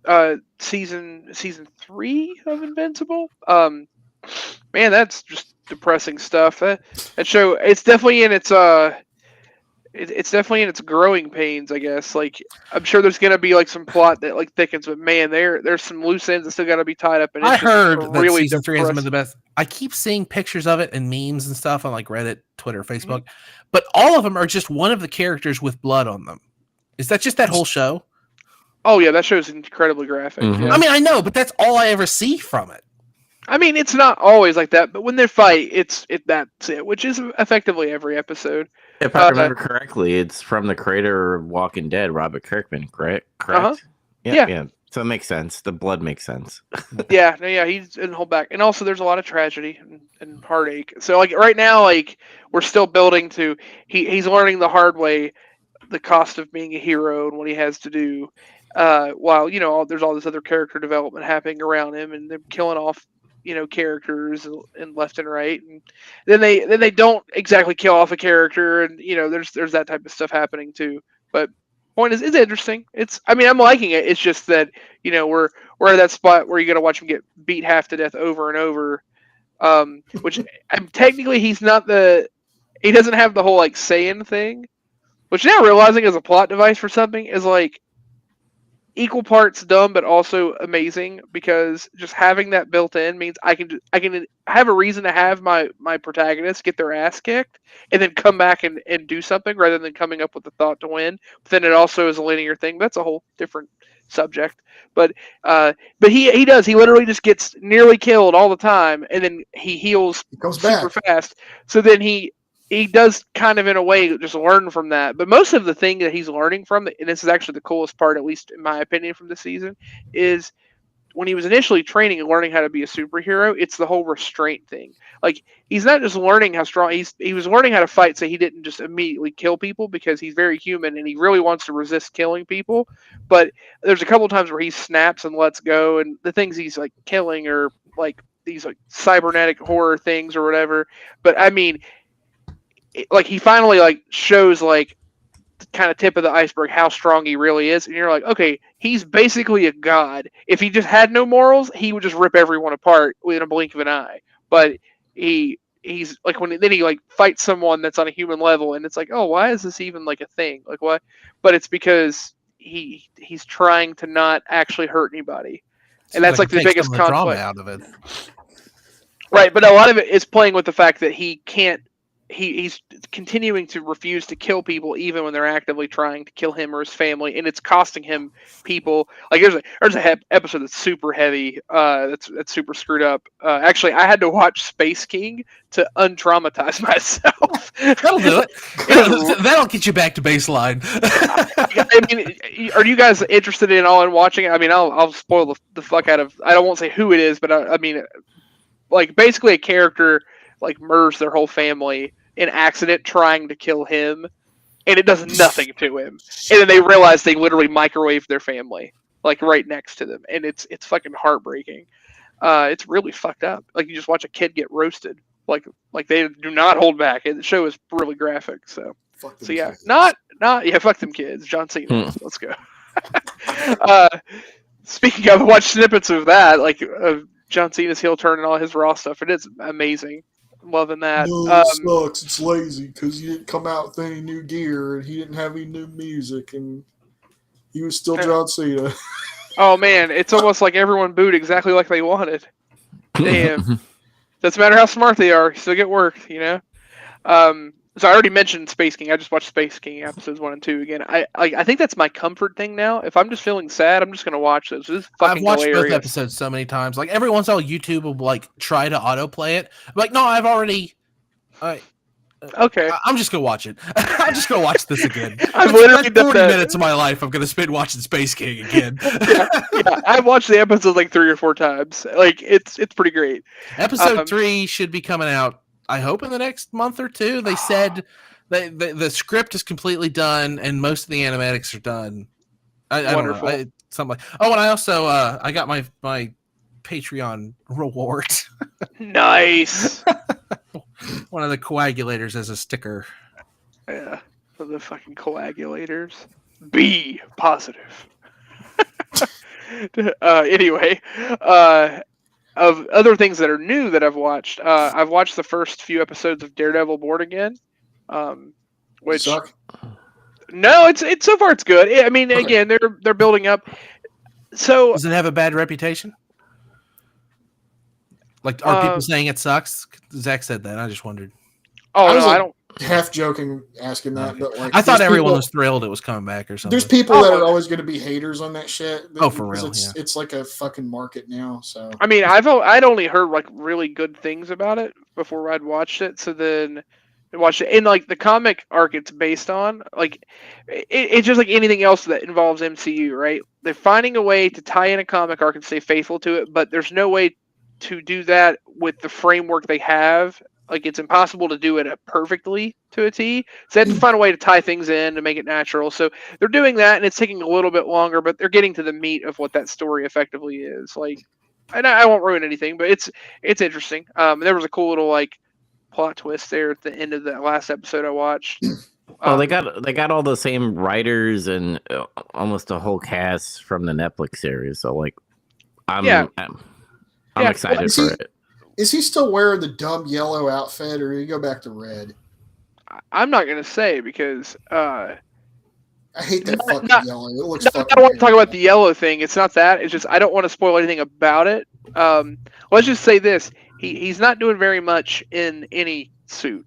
season 3 of Invincible. Man, that's just depressing stuff. That show, it's definitely in its growing pains, I guess. Like, I'm sure there's gonna be like some plot that like thickens, but man, there's some loose ends that still gotta be tied up. And
I heard that
really
season 3 hasn't been the best. I keep seeing pictures of it and memes and stuff on like Reddit, Twitter, Facebook, but all of them are just one of the characters with blood on them. Is that just that whole show?
Oh yeah, that show's incredibly graphic.
Mhm.
Yeah.
I mean, I know, but that's all I ever see from it.
I mean, it's not always like that, but when they fight, that's it, which is effectively every episode.
If I remember correctly, it's from the creator of Walking Dead, Robert Kirkman, correct?
Uh-huh.
Yeah. So it makes sense. The blood makes sense.
Yeah, he didn't hold back. And also there's a lot of tragedy and heartache. So like right now, like we're still building to he's learning the hard way the cost of being a hero and what he has to do. While there's all this other character development happening around him, and they're killing off characters and left and right, and then they don't exactly kill off a character, and there's that type of stuff happening too. But point is, it's interesting. I'm liking it. It's just that we're at that spot where you got to watch him get beat half to death over and over. Which technically he doesn't have the whole like Saiyan thing, which now realizing is a plot device for something is like equal parts dumb but also amazing, because just having that built in means I can have a reason to have my protagonist get their ass kicked and then come back and do something rather than coming up with the thought to win. But then it also is a linear thing. That's a whole different subject. But he literally just gets nearly killed all the time, and then he heals super fast. So then he does kind of in a way just learn from that. But most of the thing that he's learning from, and this is actually the coolest part, at least in my opinion from the season, is when he was initially training and learning how to be a superhero, it's the whole restraint thing. Like, he's not just learning how strong, he was learning how to fight so he didn't just immediately kill people, because he's very human and he really wants to resist killing people. But there's a couple times where he snaps and lets go, and the things he's like killing are like these like cybernetic horror things or whatever. But I mean, like he finally like shows like the kind of tip of the iceberg how strong he really is, and you're like, okay, he's basically a god. If he just had no morals, he would just rip everyone apart within a blink of an eye. But he's like then he like fights someone that's on a human level, and it's like, oh, why is this even like a thing? Like, what? But it's because he's trying to not actually hurt anybody, and that's like the biggest conflict
out of it.
Right, but a lot of it is playing with the fact that he can't. He's continuing to refuse to kill people even when they're actively trying to kill him or his family, and it's costing him people. Like there's a episode that's super heavy, that's super screwed up. Actually, I had to watch Space King to untraumatize myself.
That'll do it. That'll get you back to baseline.
I mean, are you guys interested in watching it? I mean, I'll spoil the fuck out of. I won't say who it is, but I mean, like basically a character like murders their whole family in accident trying to kill him, and it does nothing to him. And then they realize they literally microwaved their family, like right next to them, and it's fucking heartbreaking. It's really fucked up. Like you just watch a kid get roasted. Like they do not hold back. And the show is really graphic. So yeah,
kids.
not yeah. Fuck them kids. John Cena. Let's go. Speaking of, I watched snippets of that, like John Cena's heel turn and all his Raw stuff. It is amazing. I'm loving that.
No, it sucks. It's lazy because he didn't come out with any new gear and he didn't have any new music and he was still John Cena.
Oh man, it's almost like everyone booed exactly like they wanted. Damn. Doesn't matter how smart they are, still get worked, you know? So I already mentioned Space King. I just watched Space King episodes 1 and 2 again. I think that's my comfort thing now. If I'm just feeling sad, I'm just gonna watch those. This is fucking
I've watched
hilarious.
both episodes so many times. Like every once in a while, YouTube will like try to autoplay it. I'm like, no, I've already.
Okay.
I'm just gonna watch it. I'm just gonna watch this again.
I've literally
That's
done
40
that.
minutes of my life I'm gonna spend watching Space King again.
yeah, I've watched the episodes like 3 or 4 times. Like it's pretty great.
Episode 3 should be coming out, I hope, in the next month or two. They said the script is completely done and most of the animatics are done. I
Wonderful.
don't know. Something like. Oh, and I also I got my Patreon reward.
Nice.
One of the coagulators as a sticker.
Yeah, for the fucking coagulators. Be positive. Anyway, of other things that are new that I've watched the first few episodes of Daredevil Born Again, which
Suck.
no, it's so far it's good. I mean,
Okay.
again, they're building up. So
Does it have a bad reputation? Like, are people saying it sucks? Zach said that. I just wondered.
I don't.
Half joking asking that, but like
I thought
there's
everyone
people-
was thrilled it was coming back or something.
There's people that are always going to be haters on that shit.
Oh, for
because
real,
It's like a fucking market now. So
I mean, I'd only heard like really good things about it before I'd watched it. So then I watched it, and like the comic arc it's based on, like it's just like anything else that involves MCU, right? They're finding a way to tie in a comic arc and stay faithful to it, but there's no way to do that with the framework they have. Like it's impossible to do it perfectly to a T. So they have to find a way to tie things in to make it natural. So they're doing that, and it's taking a little bit longer, but they're getting to the meat of what that story effectively is. Like, and I won't ruin anything, but it's interesting. There was a cool little like plot twist there at the end of that last episode I watched.
Well, they got all the same writers and almost a whole cast from the Netflix series. So like, I'm excited for it.
is he still wearing the dumb yellow outfit, or did he go back to red?
I'm not gonna say because
I hate that fucking yellow. It looks
I
fucking
don't want to talk
terrible.
about the yellow thing. It's not that. It's just I don't want to spoil anything about it. Let's just say this: he's not doing very much in any suit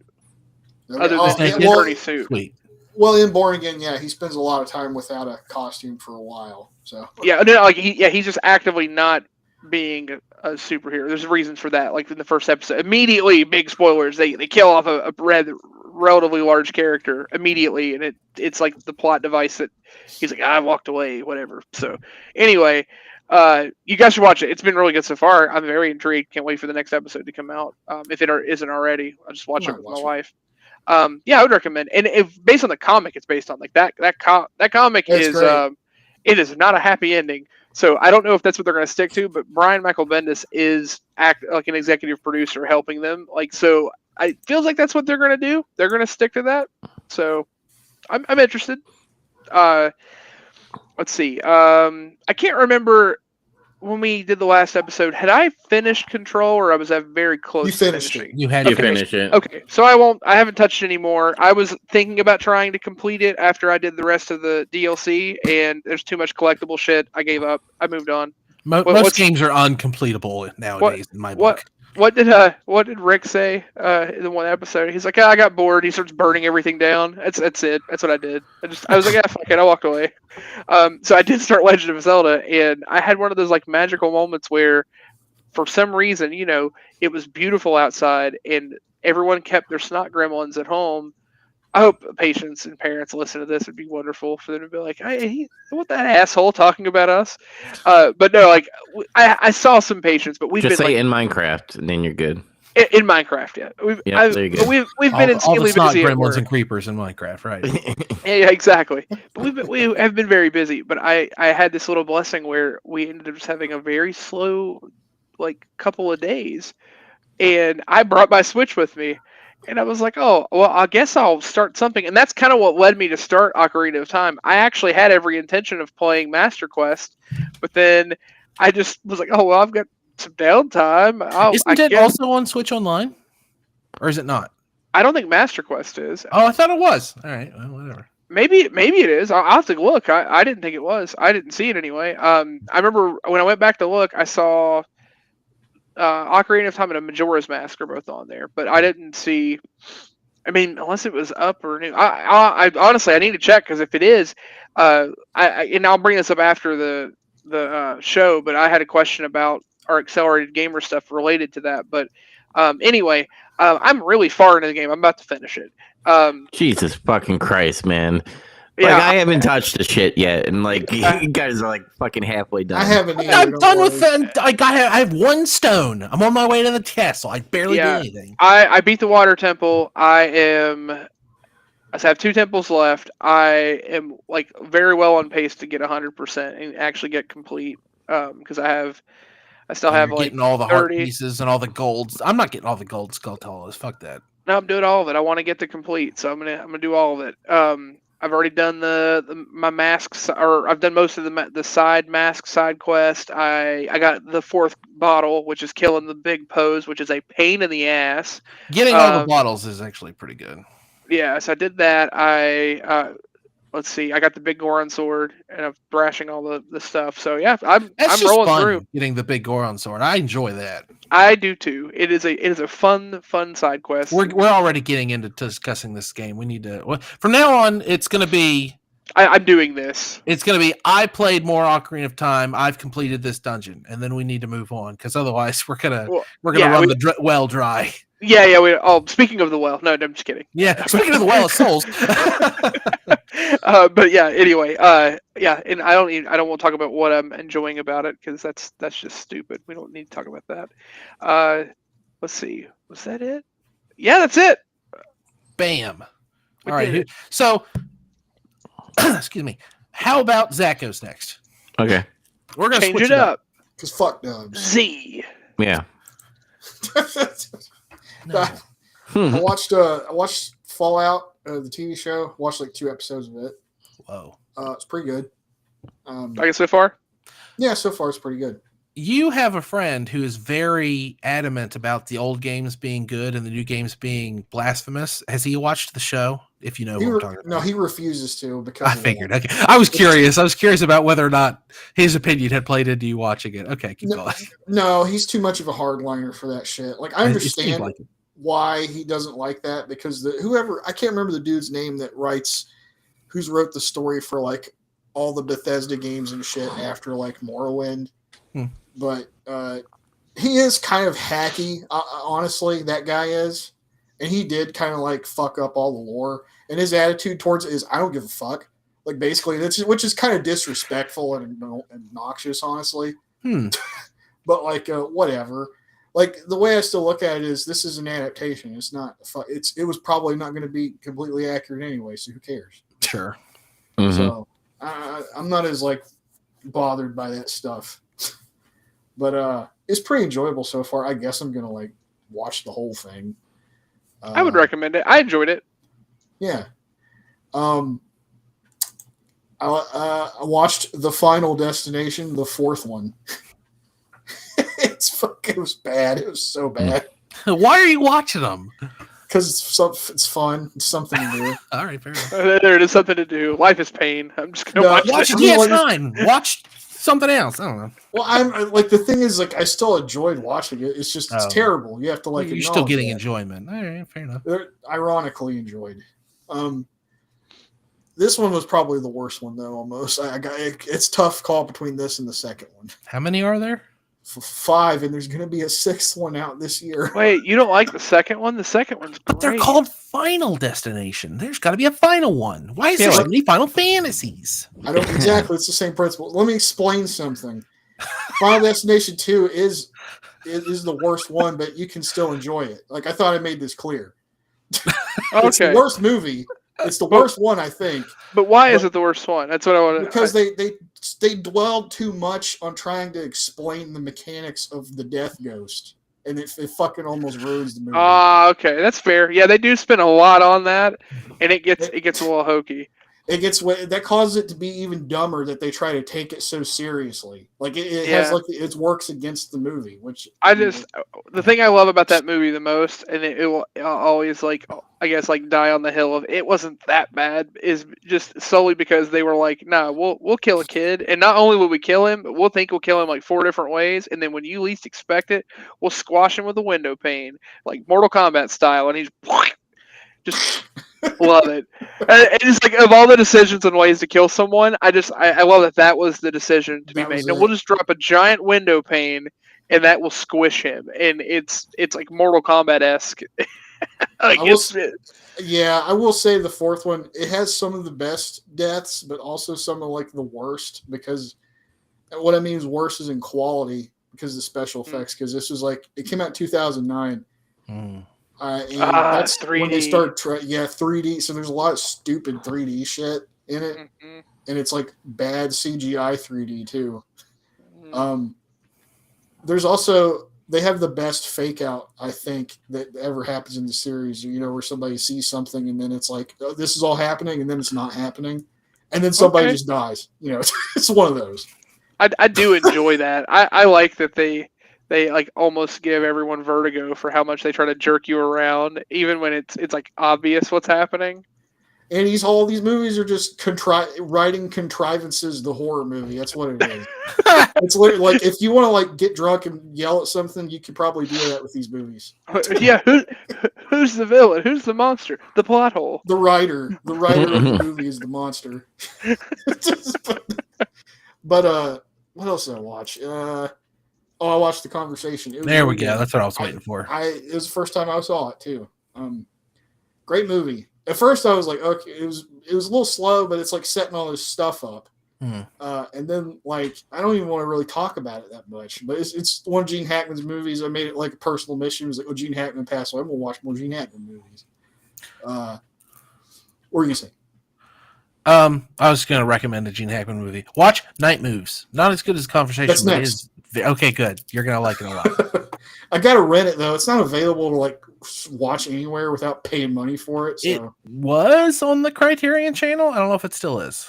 Okay.
other
Oh,
than
yeah,
his
well,
dirty suit.
Sweet.
well, in Born Again, yeah, he spends a lot of time without a costume for a while. So
Yeah, no, like he's just actively not being a superhero. There's reasons for that. Like in the first episode, immediately, big spoilers. They kill off a relatively large character immediately, and it's like the plot device that he's like, I walked away, whatever. So anyway, you guys should watch it. It's been really good so far. I'm very intrigued. Can't wait for the next episode to come out. If it isn't already, I'll just watch it with my wife. Yeah, I would recommend. And if based on the comic, it's based on like that comic
That's
is
great.
it is not a happy ending. So I don't know if that's what they're going to stick to, but Brian Michael Bendis is like an executive producer helping them. Like, so it feels like that's what they're going to do. They're going to stick to that. So I'm interested. Let's see. I can't remember when we did the last episode. Had I finished Control, or was I very close?
You
to
finished
finishing?
You had
You
to
finish it.
Okay, so I haven't touched it anymore. I was thinking about trying to complete it after I did the rest of the DLC, and there's too much collectible shit. I gave up. I moved on.
Most games are uncompletable nowadays in my book.
What did Rick say in the one episode? He's like, I got bored. He starts burning everything down. That's it. That's what I did. I was like, fuck it. I walked away. So I did start Legend of Zelda, and I had one of those like magical moments where, for some reason, it was beautiful outside, and everyone kept their snot gremlins at home. I hope patients and parents listen to this. It'd be wonderful for them to be like, "Hey, what that asshole talking about us?" But no, like I saw some patients, but we've
Just
been
say
like,
in Minecraft, and then you're good.
In Minecraft, yeah. We've been
all the
insanely
snot
busy at
gremlins
work.
and creepers in Minecraft, right?
Yeah, exactly. But we have been very busy. But I had this little blessing where we ended up just having a very slow, like, couple of days, and I brought my Switch with me, and I was like, oh, well, I guess I'll start something, and that's kind of what led me to start Ocarina of Time. I actually had every intention of playing Master Quest, but then I just was like, oh well, I've got some downtime.
Isn't it also on Switch Online, or is it not?
I don't think Master Quest is.
Oh, I thought it was. All right, well, whatever.
Maybe it is. I'll have to look. I didn't think it was. I didn't see it anyway. I remember when I went back to look, I saw Ocarina of Time and a Majora's Mask are both on there, but I didn't see. I mean, unless it was up or new. I honestly I need to check, because if it is, and I'll bring this up after the show. But I had a question about our accelerated gamer stuff related to that. But anyway, I'm really far into the game. I'm about to finish it.
Jesus fucking Christ, man. Like,
Yeah,
I haven't touched the shit yet, and like you guys are like fucking halfway done.
I haven't. Either,
I'm
don't
done
worry.
with them. I have one stone. I'm on my way to the castle. I barely
Yeah.
did anything.
I beat the water temple. I have 2 temples left. I am like very well on pace to get 100% and actually get complete. Because I still have
You're
like
getting all the heart
30.
pieces and all the golds. I'm not getting all the gold skulltulas. Fuck that.
No, I'm doing all of it. I want to get to complete, so I'm gonna do all of it. I've already done my masks, or I've done most of the side mask side quest. I got the 4th bottle, which is killing the big pose, which is a pain in the ass.
Getting all the bottles is actually pretty good.
Yeah, so I did that. Let's see, I got the big Goron sword, and I'm thrashing all the stuff. So yeah, I'm
That's just
rolling
fun,
through.
getting the big Goron sword. I enjoy that.
I do too. It is a fun side quest.
We're already getting into discussing this game. We need to. From now on, it's going to be.
I'm doing this.
It's going to be. I played more Ocarina of Time. I've completed this dungeon, and then we need to move on, because otherwise we're gonna run the well dry.
Yeah. Speaking of the well, no, I'm just kidding.
Yeah, speaking of the well of souls.
But yeah, anyway, and I don't want to talk about what I'm enjoying about it, because that's just stupid. We don't need to talk about that. Let's see, was that it? Yeah, that's it.
Bam. All right. So, excuse me. How about Zach goes next?
Okay.
We're gonna
Change
switch
it up.
Because fuck dubs.
Z.
Yeah.
No.
I watched Fallout, the TV show. Watched like 2 episodes of it.
Whoa.
It's pretty good.
I guess so far.
Yeah, so far it's pretty good.
You have a friend who is very adamant about the old games being good and the new games being blasphemous. Has he watched the show? If you know what I'm talking about.
No, he refuses to, because
I figured. Okay. I was curious. I was curious about whether or not his opinion had played into you watching it. Okay, keep going.
No, he's too much of a hardliner for that shit. Like, I understand
like it.
why he doesn't like that, because I can't remember the dude's name who's wrote the story for like all the Bethesda games and shit after like Morrowind. But he is kind of hacky, honestly, that guy is. And he did kind of like fuck up all the lore. And his attitude towards it is, I don't give a fuck. Like, basically, which is kind of disrespectful and obnoxious, honestly. But like, whatever. Like, the way I still look at it is, this is an adaptation. It's not. It was probably not going to be completely accurate anyway. So who cares?
Sure.
Mm-hmm.
So I'm not as like bothered by that stuff. But it's pretty enjoyable so far. I guess I'm gonna like watch the whole thing.
I would recommend it. I enjoyed it.
Yeah. I watched The Final Destination, the 4th one. It was bad. It was so bad.
Why are you watching them?
Because it's fun. It's something to do.
All right, fair enough.
There is something to do. Life is pain. I'm just gonna watch
Watch
it.
DS9. Watch something else. I don't know.
Well, I'm like, the thing is, like, I still enjoyed watching it. It's just it's terrible. You have to like.
You're still getting enjoyment. All right, fair enough.
Ironically enjoyed. This one was probably the worst one though. Almost. It's tough call between this and the second one.
How many are there?
5, and there's going to be a 6th one out this year.
Wait, you don't like the second one? The second one's great.
But they're called Final Destination. There's got to be a final one. Why is there so many Final Fantasies?
I don't exactly. It's the same principle. Let me explain something. Final Destination 2 is is the worst one, but you can still enjoy it. Like I thought I made this clear.
Okay.
It's the worst movie. It's the worst one, I think.
But why is it the worst one? That's what I want to.
Because they dwelled too much on trying to explain the mechanics of the Death Ghost, and it fucking almost ruins the movie.
Okay, that's fair. Yeah, they do spend a lot on that, and it gets a little hokey.
It gets that causes it to be even dumber that they try to take it so seriously. Like it has like it works against the movie, which
the thing I love about that movie the most, and it will always I guess die on the hill of it wasn't that bad, is just solely because they were like, nah, we'll kill a kid, and not only will we kill him, but we'll think we'll kill him like 4 different ways, and then when you least expect it, we'll squash him with a window pane, like Mortal Kombat style, and he's just. Love it. It's like of all the decisions and ways to kill someone, I love that was the decision to be made. Now we'll just drop a giant window pane, and that will squish him, and it's like Mortal Kombat-esque. I
will say the fourth one, it has some of the best deaths, but also some of like the worst, because what I mean is worse is in quality because of the special effects. Because this was it came out in 2009. And that's
3D.
when they start 3D. So there's a lot of stupid 3D shit in it, and it's like bad CGI 3D too. There's also they have the best fake out I think that ever happens in the series. Where somebody sees something and then it's like, oh, this is all happening, and then it's not happening, and then somebody just dies. It's one of those.
I do enjoy that. I like that they almost give everyone vertigo for how much they try to jerk you around, even when it's like obvious what's happening.
And all these movies are just writing contrivances. The horror movie, that's what it is. It's literally like if you want to get drunk and yell at something, you could probably do that with these movies.
Yeah, who's the villain? Who's the monster? The plot hole.
The writer of the movie is the monster. But what else did I watch? I watched The Conversation.
There we go. That's what I was waiting for.
It was the first time I saw it too. Great movie. At first, I was like, okay, it was a little slow, but it's like setting all this stuff up. And then I don't even want to really talk about it that much. But it's one of Gene Hackman's movies. I made it like a personal mission. It was like, Gene Hackman passed away. I'm gonna watch more Gene Hackman movies. What were you gonna say?
I was going to recommend a Gene Hackman movie. Watch Night Moves. Not as good as Conversation.
That's next.
Okay, good. You're going to like it a lot.
I got to rent it, though. It's not available to watch anywhere without paying money for it. So.
It was on the Criterion channel. I don't know if it still is.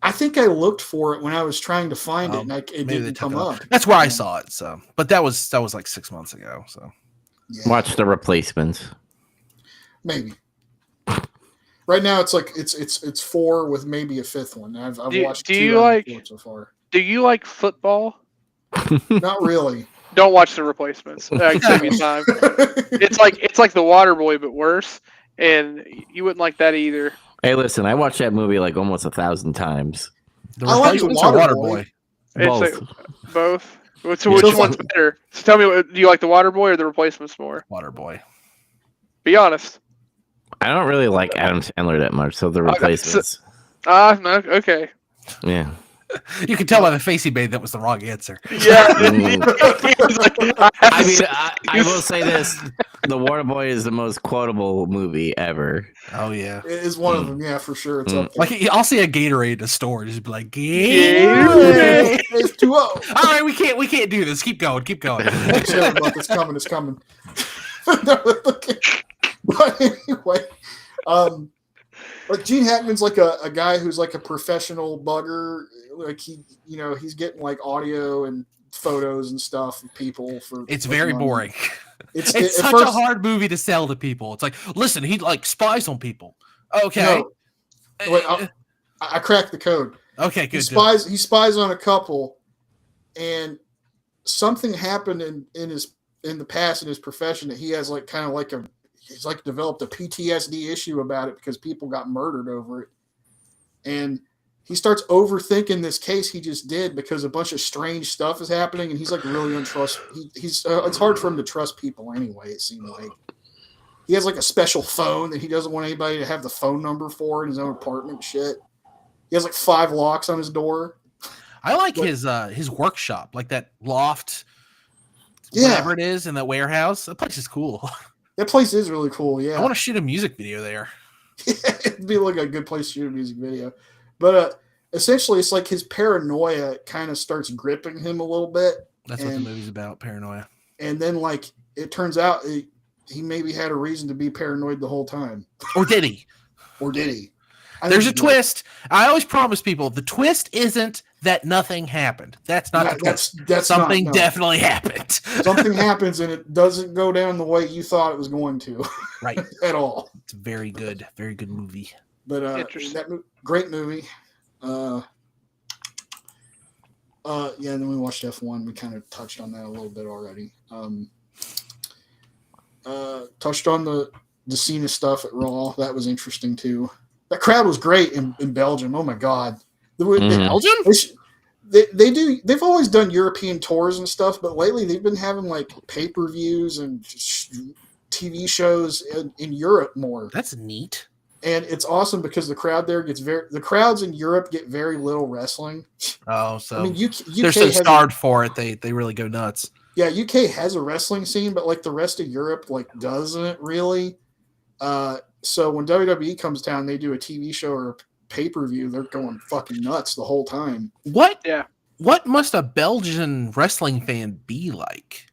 I think I looked for it when I was trying to find it, and it didn't come up.
That's where I saw it. So, but that was like 6 months ago. So,
Watch The Replacements.
Maybe. Right now, it's 4 with maybe a 5th one. I've watched 2 out of 4 so far.
Do you like football?
Not really.
Don't watch The Replacements. I can save you time. It's like The Waterboy, but worse, and you wouldn't like that either.
Hey, listen, I watched that movie almost 1,000 times.
The Replacements or Waterboy?
Both. So which one's better? So tell me, do you like The Waterboy or The Replacements more?
Waterboy.
Be honest.
I don't really like Adam Sandler that much, so The Replacements.
Okay.
Yeah.
You can tell by the face he made that was the wrong answer.
Yeah.
I will say this: The Waterboy is the most quotable movie ever.
Oh yeah,
it is one of them. Yeah, for sure. It's up there.
I'll see a Gatorade in a store, just be like, Gatorade.
It's 2-0.
All right, we can't do this. Keep going.
It's coming. But anyway, Gene Hackman's like a guy who's like a professional bugger. He's getting audio and photos and stuff of people for.
It's very boring. It's such a hard movie to sell to people. It's like, listen, he spies on people. Okay.
No, wait, I cracked the code.
Okay, good.
He spies on a couple, and something happened in the past in his profession that he has he's developed a PTSD issue about it because people got murdered over it. And he starts overthinking this case he just did because a bunch of strange stuff is happening. And he's really untrustworthy. It's hard for him to trust people anyway, it seemed like. He has a special phone that he doesn't want anybody to have the phone number for in his own apartment shit. He has 5 locks on his door.
I like his workshop, that loft whatever it is in that warehouse. That place is cool.
That place is really cool. Yeah,
I want to shoot a music video there.
It'd be like a good place to shoot a music video. But essentially, it's like his paranoia kind of starts gripping him a little bit.
That's what the movie's about, paranoia.
And then, like, it turns out he maybe had a reason to be paranoid the whole time.
Or did he?
There's
a twist. I always promise people the twist isn't that nothing happened. That's not the twist.
That's
something definitely happened.
Something happens and it doesn't go down the way you thought it was going to.
Right.
At all.
It's a very good movie.
But great movie. Yeah, and then we watched F1. We kind of touched on that a little bit already. Touched on the Cena stuff at Raw. That was interesting too. That crowd was great in Belgium. Oh my God.
Belgium?
They've always done European tours and stuff, but lately they've been having like pay-per-views and TV shows in Europe more.
That's neat.
And it's awesome because the crowd there the crowds in Europe get very little wrestling.
Oh, so
I mean, UK
they're so starved for it. They really go nuts.
Yeah, UK has a wrestling scene, but like the rest of Europe, like doesn't really. So when WWE comes down, they do a TV show or a pay-per-view. They're going fucking nuts the whole time.
What? Yeah. What must a Belgian wrestling fan be like?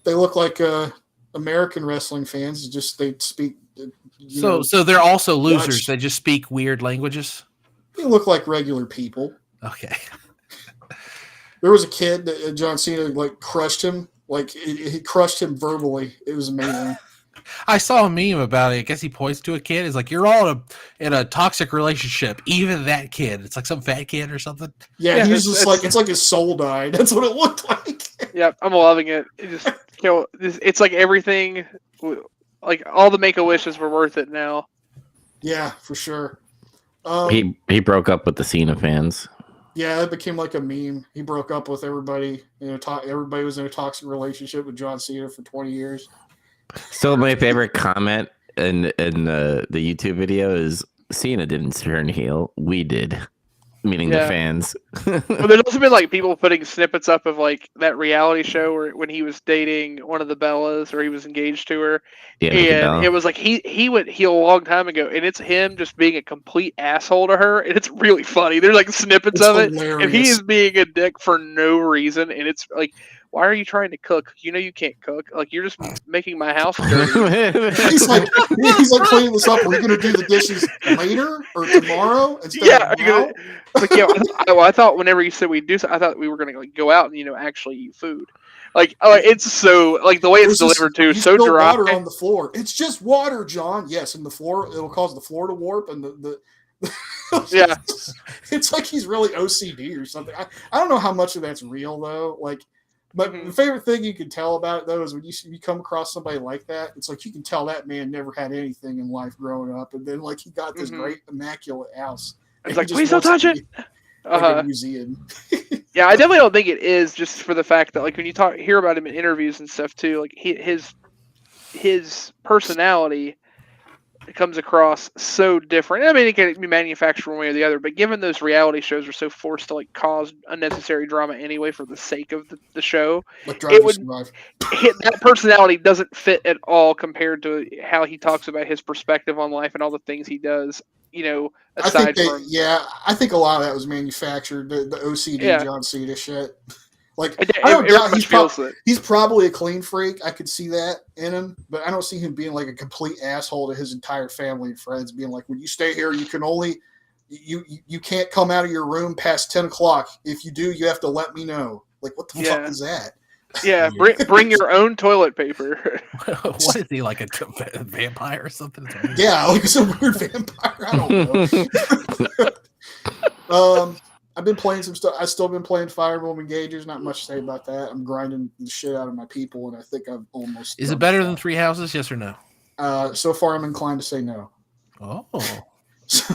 They look like American wrestling fans. Just they speak.
So they're also losers.
Dutch.
They just speak weird languages.
They look like regular people.
Okay.
There was a kid that John Cena like crushed him. Like he crushed him verbally. It was amazing.
I saw a meme about it. I guess he points to a kid. He's like, "You're all in a toxic relationship." Even that kid. It's like some fat kid or something.
Yeah, he's just like it's like his soul died. That's what it looked like.
Yeah, I'm loving it. It's like everything. Like all the Make-A-Wishes were worth it now.
Yeah, for sure.
He broke up with the Cena fans.
Yeah, it became like a meme. He broke up with everybody. Everybody was in a toxic relationship with John Cena for 20 years.
Still, my favorite comment in the YouTube video is Cena didn't turn heel. We did. Meaning the fans.
Well, there's also been like people putting snippets up of like that reality show where when he was dating one of the Bellas or he was engaged to her, and it was like he went heel a long time ago, and it's him just being a complete asshole to her, and it's really funny. There's like snippets of it, and he is being a dick for no reason, and it's like, why are you trying to cook? You know you can't cook. Like you're just making my house dirty.
he's like cleaning this up. Are we gonna do the dishes later or tomorrow instead of now?
Like, I thought whenever you said we'd do so, I thought we were gonna like go out and actually eat food. Like it's so like the way it's delivered too, so dry.
Water on the floor. It's just water, John. Yes, and the floor it'll cause the floor to warp and the
yeah.
It's like he's really OCD or something. I don't know how much of that's real though. Like. But the favorite thing you can tell about it, though, is when you come across somebody like that, it's like you can tell that man never had anything in life growing up. And then, like, he got this great, immaculate house.
It's like, please don't touch it.
Like a museum.
Yeah, I definitely don't think it is just for the fact that, like, when you hear about him in interviews and stuff, too, like, his personality comes across so different. I mean, it can be manufactured one way or the other, but given those reality shows are so forced to like cause unnecessary drama anyway for the sake of the show, that personality doesn't fit at all compared to how he talks about his perspective on life and all the things he does. Aside from
I think a lot of that was manufactured. The OCD John Cena shit. Like I don't doubt he's probably a clean freak. I could see that in him, but I don't see him being like a complete asshole to his entire family and friends. Being like, when you stay here, you can only you can't come out of your room past 10 o'clock. If you do, you have to let me know. Like, what the fuck is that?
Yeah, bring your own toilet paper.
What is he, like a vampire or something?
Yeah, like some weird vampire. I don't know. I've been playing some stuff. I've still been playing Fire Emblem Engagers. Not much to say about that. I'm grinding the shit out of my people, and I think I've almost.
Is it better than Three Houses? Yes or no?
So far, I'm inclined to say no.
Oh.
So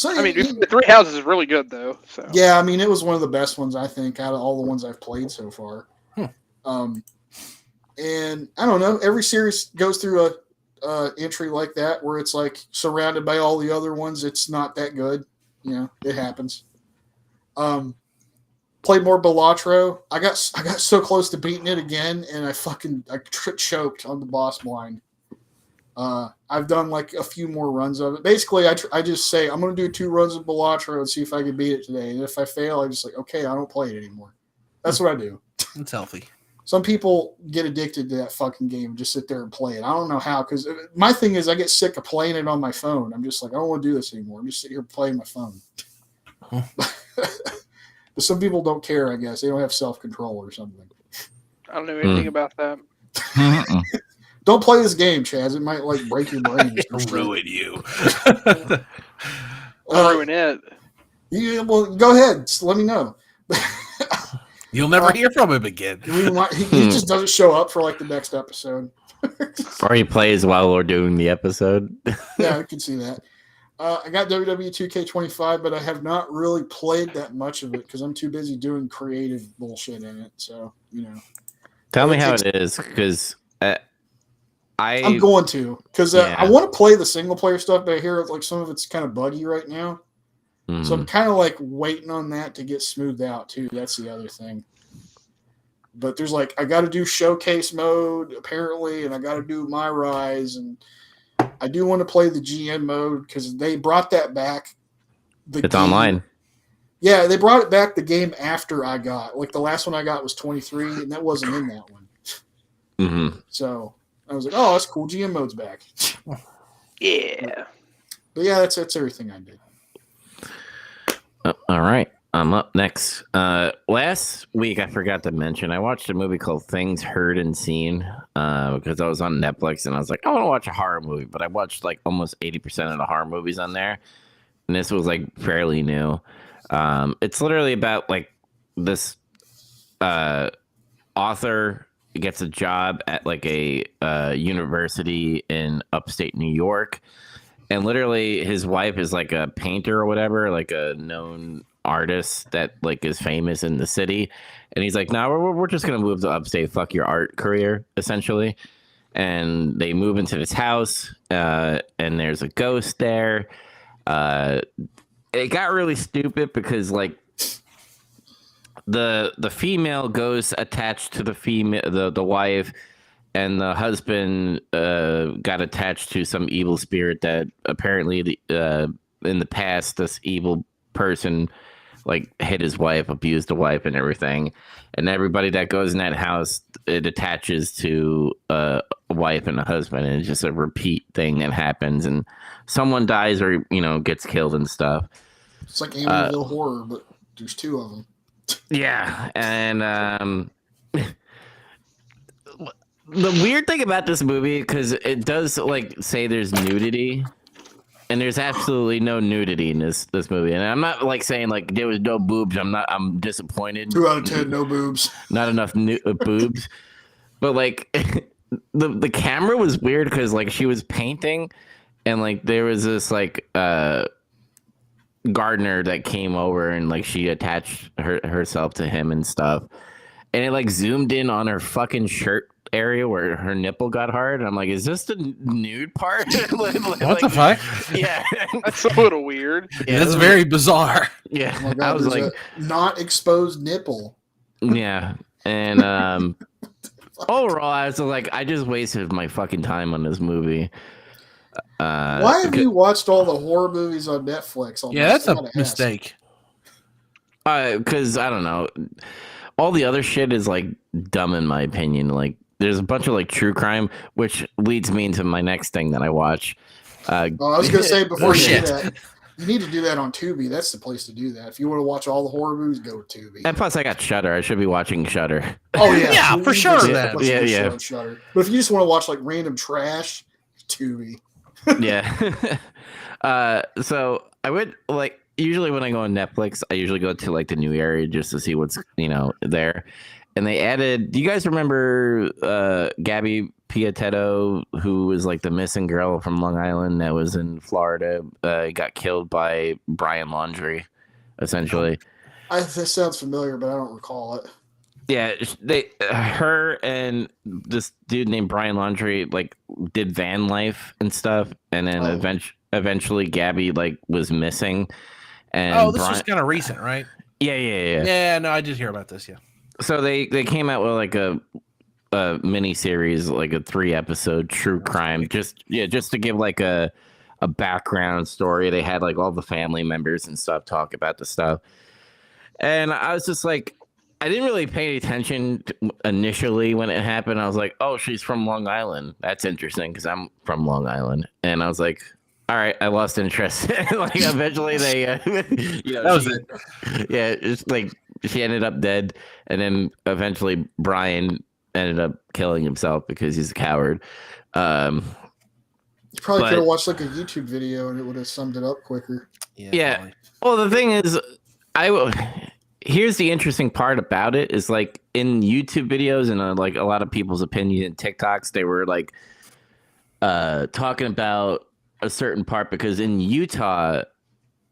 I mean, the Three Houses is really good, though. So
yeah, I mean, it was one of the best ones I think out of all the ones I've played so far. And I don't know. Every series goes through a entry like that where it's like surrounded by all the other ones. It's not that good. It happens. played more Balatro. I got so close to beating it again, and I choked on the boss blind. I've done like a few more runs of it. Basically, I just say I'm going to do 2 runs of Balatro and see if I can beat it today. And if I fail, I just like, okay, I don't play it anymore. That's what I do.
It's healthy.
Some people get addicted to that fucking game and just sit there and play it. I don't know how, because my thing is I get sick of playing it on my phone. I'm just like, I don't want to do this anymore. I'm just sitting here playing my phone. But some people don't care, I guess. They don't have self-control or something.
I don't know anything about that.
Don't play this game, Chaz. It might like break your brain.
It'll ruin you.
Ruin it.
Well, go ahead. Just let me know.
You'll never hear from him again.
He just doesn't show up for like the next episode.
Or he plays while we're doing the episode.
Yeah, I can see that. I got WWE 2K25, but I have not really played that much of it because I'm too busy doing creative bullshit in it. So,
Tell me how it is, because
I'm going to, because I want to play the single player stuff, but I hear like some of it's kind of buggy right now. So I'm kind of like waiting on that to get smoothed out too. That's the other thing. But there's like, I got to do showcase mode apparently, and I got to do my rise, and I do want to play the GM mode because they brought that back.
It's online.
Yeah, they brought it back the game after I got. Like the last one I got was 23, and that wasn't in that one.
Mm-hmm.
So I was like, oh, that's cool. GM mode's back.
Yeah.
But yeah, that's everything I did.
All right. I'm up next. Last week, I forgot to mention, I watched a movie called Things Heard and Seen because I was on Netflix and I was like, I want to watch a horror movie, but I watched like almost 80% of the horror movies on there. And this was like fairly new. It's literally about like this author gets a job at like a university in upstate New York. And literally his wife is like a painter or whatever, like a known artist that like is famous in the city. And he's like, no, we're just going to move to upstate. Fuck your art career, essentially. And they move into this house and there's a ghost there. It got really stupid because like the female ghost attached to the female, the wife, and the husband got attached to some evil spirit that apparently in the past this evil person like hit his wife, abused the wife and everything. And everybody that goes in that house, it attaches to a wife and a husband. And it's just a repeat thing that happens. And someone dies or, gets killed and stuff.
It's like Amityville Horror, but there's 2 of them.
Yeah. And the weird thing about this movie, because it does like say there's nudity, and there's absolutely no nudity in this movie. And I'm not like saying like there was no boobs. I'm disappointed.
2 out of 10, no boobs.
Not enough boobs. But like the camera was weird because like she was painting, and like there was this like gardener that came over and like she attached herself to him and stuff, and it like zoomed in on her fucking shirt area where her nipple got hard. I'm like, is this the nude part?
What the fuck?
Yeah,
that's a little weird.
Yeah,
that's very bizarre.
Yeah,
oh my God,
I was like,
not exposed nipple.
Yeah, and overall, I was like, I just wasted my fucking time on this movie.
Why have you watched all the horror movies on Netflix?
That's a mistake.
Because I don't know, all the other shit is like dumb in my opinion. Like, there's a bunch of like true crime, which leads me into my next thing that I watch.
I was gonna say before you do that, you need to do that on Tubi. That's the place to do that. If you want to watch all the horror movies, go to Tubi.
And plus, I got Shudder. I should be watching Shudder.
Oh yeah,
yeah, for sure.
Yeah.
Shudder. But if you just want to watch like random trash, Tubi.
Yeah. So I would like usually when I go on Netflix, I usually go to like the new area just to see what's there. And they added. Do you guys remember Gabby Pietetto, who was like the missing girl from Long Island that was in Florida? Got killed by Brian Laundrie, essentially.
This sounds familiar, but I don't recall it.
Yeah, her and this dude named Brian Laundrie like did van life and stuff, and then eventually Gabby like was missing. And
this was kind of recent, right?
Yeah.
Yeah, no, I did hear about this. Yeah.
So they came out with like a mini series, like a 3-episode true crime, just to give like a background story. They had like all the family members and stuff talk about the stuff, and I was just like, I didn't really pay attention initially when it happened. I was like, oh, she's from Long Island. That's interesting because I'm from Long Island, and I was like, all right, I lost interest. Like eventually they, that
was it.
Yeah, it's like she ended up dead, and then eventually Brian ended up killing himself because he's a coward.
You probably could have watched like a YouTube video and it would have summed it up quicker.
Yeah.
Probably.
Well, the thing is, here's the interesting part about it is like in YouTube videos and like a lot of people's opinion in TikToks, they were like talking about a certain part because in Utah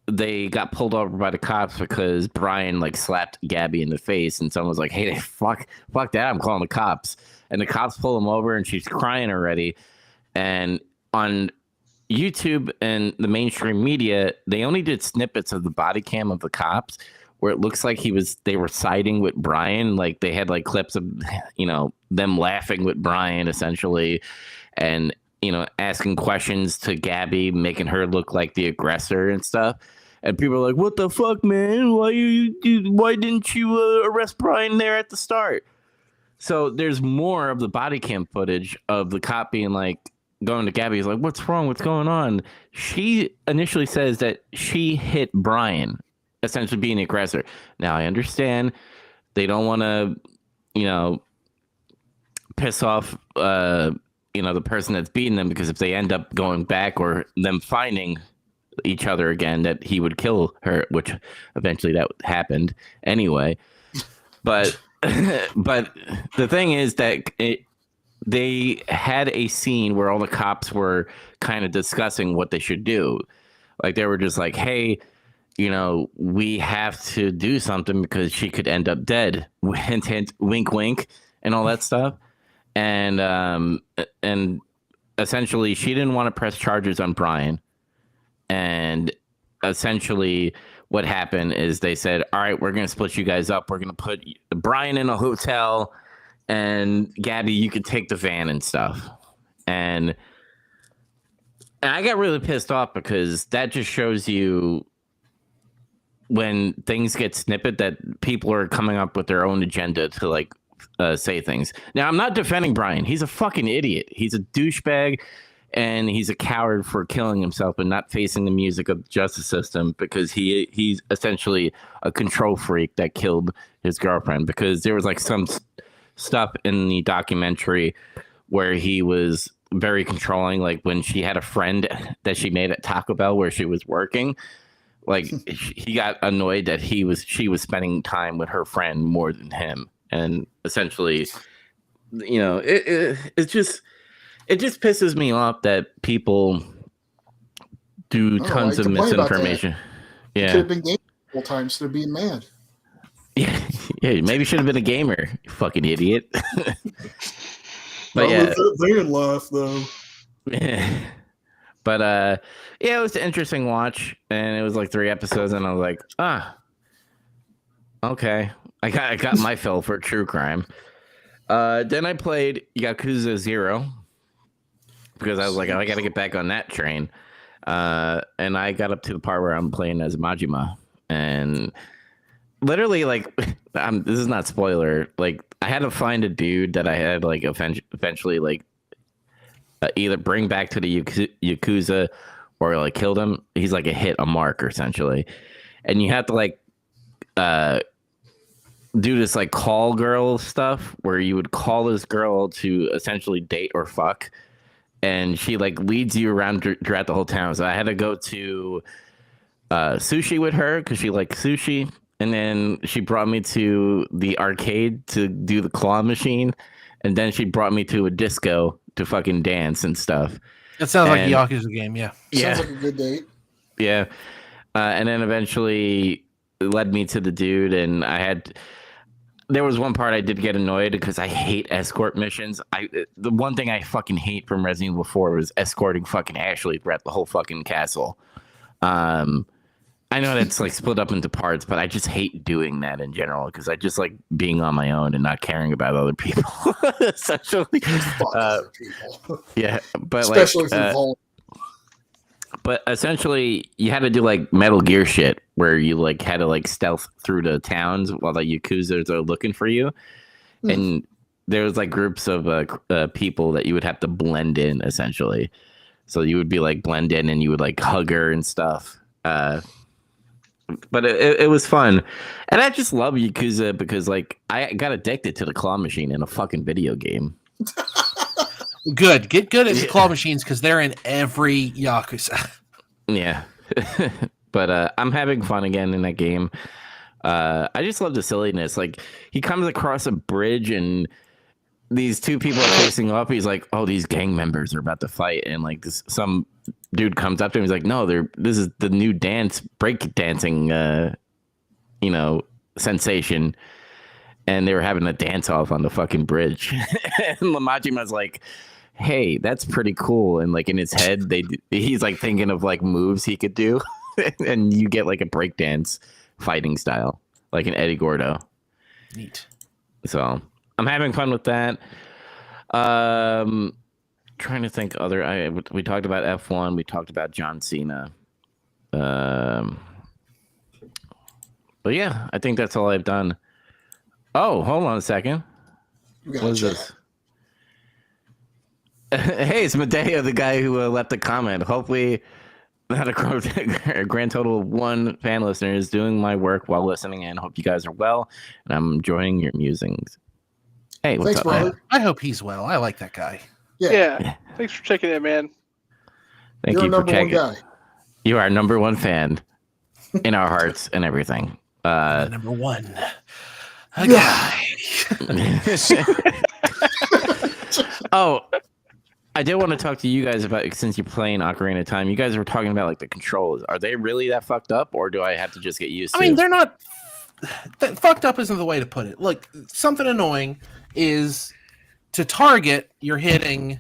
they got pulled over by the cops because Brian like slapped Gabby in the face, and someone was like, "Hey, fuck that! I'm calling the cops." And the cops pull him over, and she's crying already. And on YouTube and the mainstream media, they only did snippets of the body cam of the cops where it looks like they were siding with Brian. Like they had like clips of, them laughing with Brian essentially, and asking questions to Gabby, making her look like the aggressor and stuff. And people are like, "What the fuck, man? Why didn't you arrest Brian there at the start?" So there's more of the body cam footage of the cop being like, going to Gabby. He's like, "What's wrong? What's going on?" She initially says that she hit Brian, essentially being the aggressor. Now I understand they don't want to, piss off, the person that's beating them, because if they end up going back or them finding each other again, that he would kill her, which eventually that happened anyway. But but the thing is that they had a scene where all the cops were kind of discussing what they should do. Like they were just like, "Hey, we have to do something because she could end up dead." Hint, hint, wink, wink, and all that stuff. And essentially, she didn't want to press charges on Brian. And essentially, what happened is they said, "All right, we're going to split you guys up. We're going to put Brian in a hotel, and Gabby, you could take the van and stuff." And I got really pissed off because that just shows you when things get snippet that people are coming up with their own agenda to like say things. Now, I'm not defending Brian. He's a fucking idiot. He's a douchebag, and he's a coward for killing himself and not facing the music of the justice system, because he's essentially a control freak that killed his girlfriend. Because there was like some stuff in the documentary where he was very controlling, like when she had a friend that she made at Taco Bell where she was working, like he got annoyed that she was spending time with her friend more than him. And essentially, it just pisses me off that people do tons of misinformation.
Yeah, could have been gamer multiple times instead of being mad.
Yeah, maybe should have been a gamer, you fucking idiot. But yeah,
they're in life though.
But it was an interesting watch, and it was like 3 episodes, and I was like, okay, I got my fill for true crime. Then I played Yakuza 0 because I was like, I got to get back on that train. And I got up to the part where I'm playing as Majima, and literally, like, this is not spoiler. Like, I had to find a dude that I had like eventually like either bring back to the Yakuza or like killed him. He's like a mark essentially, and you have to like do this like call girl stuff where you would call this girl to essentially date or fuck, and she like leads you around throughout the whole town. So I had to go to sushi with her because she liked sushi. And then she brought me to the arcade to do the claw machine. And then she brought me to a disco to fucking dance and stuff.
That sounds like a Yakuza game, yeah.
Sounds like a good date.
Yeah. And then eventually it led me to the dude. And there was one part I did get annoyed because I hate escort missions. The one thing I fucking hate from Resident Evil 4 was escorting fucking Ashley throughout the whole fucking castle. I know that's like split up into parts, but I just hate doing that in general because I just like being on my own and not caring about other people. Essentially,
Fuck other people.
yeah, but
Especially
like,
if you're vulnerable.
but essentially, you had to do like Metal Gear shit, where you like had to like stealth through the towns while the Yakuzas are looking for you, and there was like groups of people that you would have to blend in essentially. So you would be like blend in, and you would like hug her and stuff. But it was fun, and I just love Yakuza because like I got addicted to the claw machine in a fucking video game.
Good. Get good at the claw machines because they're in every Yakuza.
Yeah. But I'm having fun again in that game. I just love the silliness. Like he comes across a bridge and these two people are facing off. He's like, "Oh, these gang members are about to fight," and like some dude comes up to him. He's like, "No, this is the new break dancing, sensation." And they were having a dance off on the fucking bridge. And Lamajima's like, "Hey, that's pretty cool." And like in his head, he's like thinking of like moves he could do, and you get like a breakdance fighting style, like an Eddie Gordo.
Neat.
So I'm having fun with that. Trying to think we talked about F1. We talked about John Cena. But yeah, I think that's all I've done. Oh, hold on a second. What is this? Hey, it's Medeo, the guy who left a comment. Hopefully, not a grand total of 1 fan listener is doing my work while listening in. Hope you guys are well, and I'm enjoying your musings. Hey, what's
Thanks,
up,
brother.
man?
I hope he's well. I like that guy.
Yeah. Thanks for checking in, man.
Thank
You're
you
a
for
number one
checking.
guy.
You are our number 1 fan in our hearts and everything.
Number 1. A guy.
Oh, I did want to talk to you guys about, since you're playing Ocarina of Time, you guys were talking about like the controls. Are they really that fucked up, or do I have to just get used to it?
I mean, they're not. Fucked up isn't the way to put it. Look, something annoying is to target, you're hitting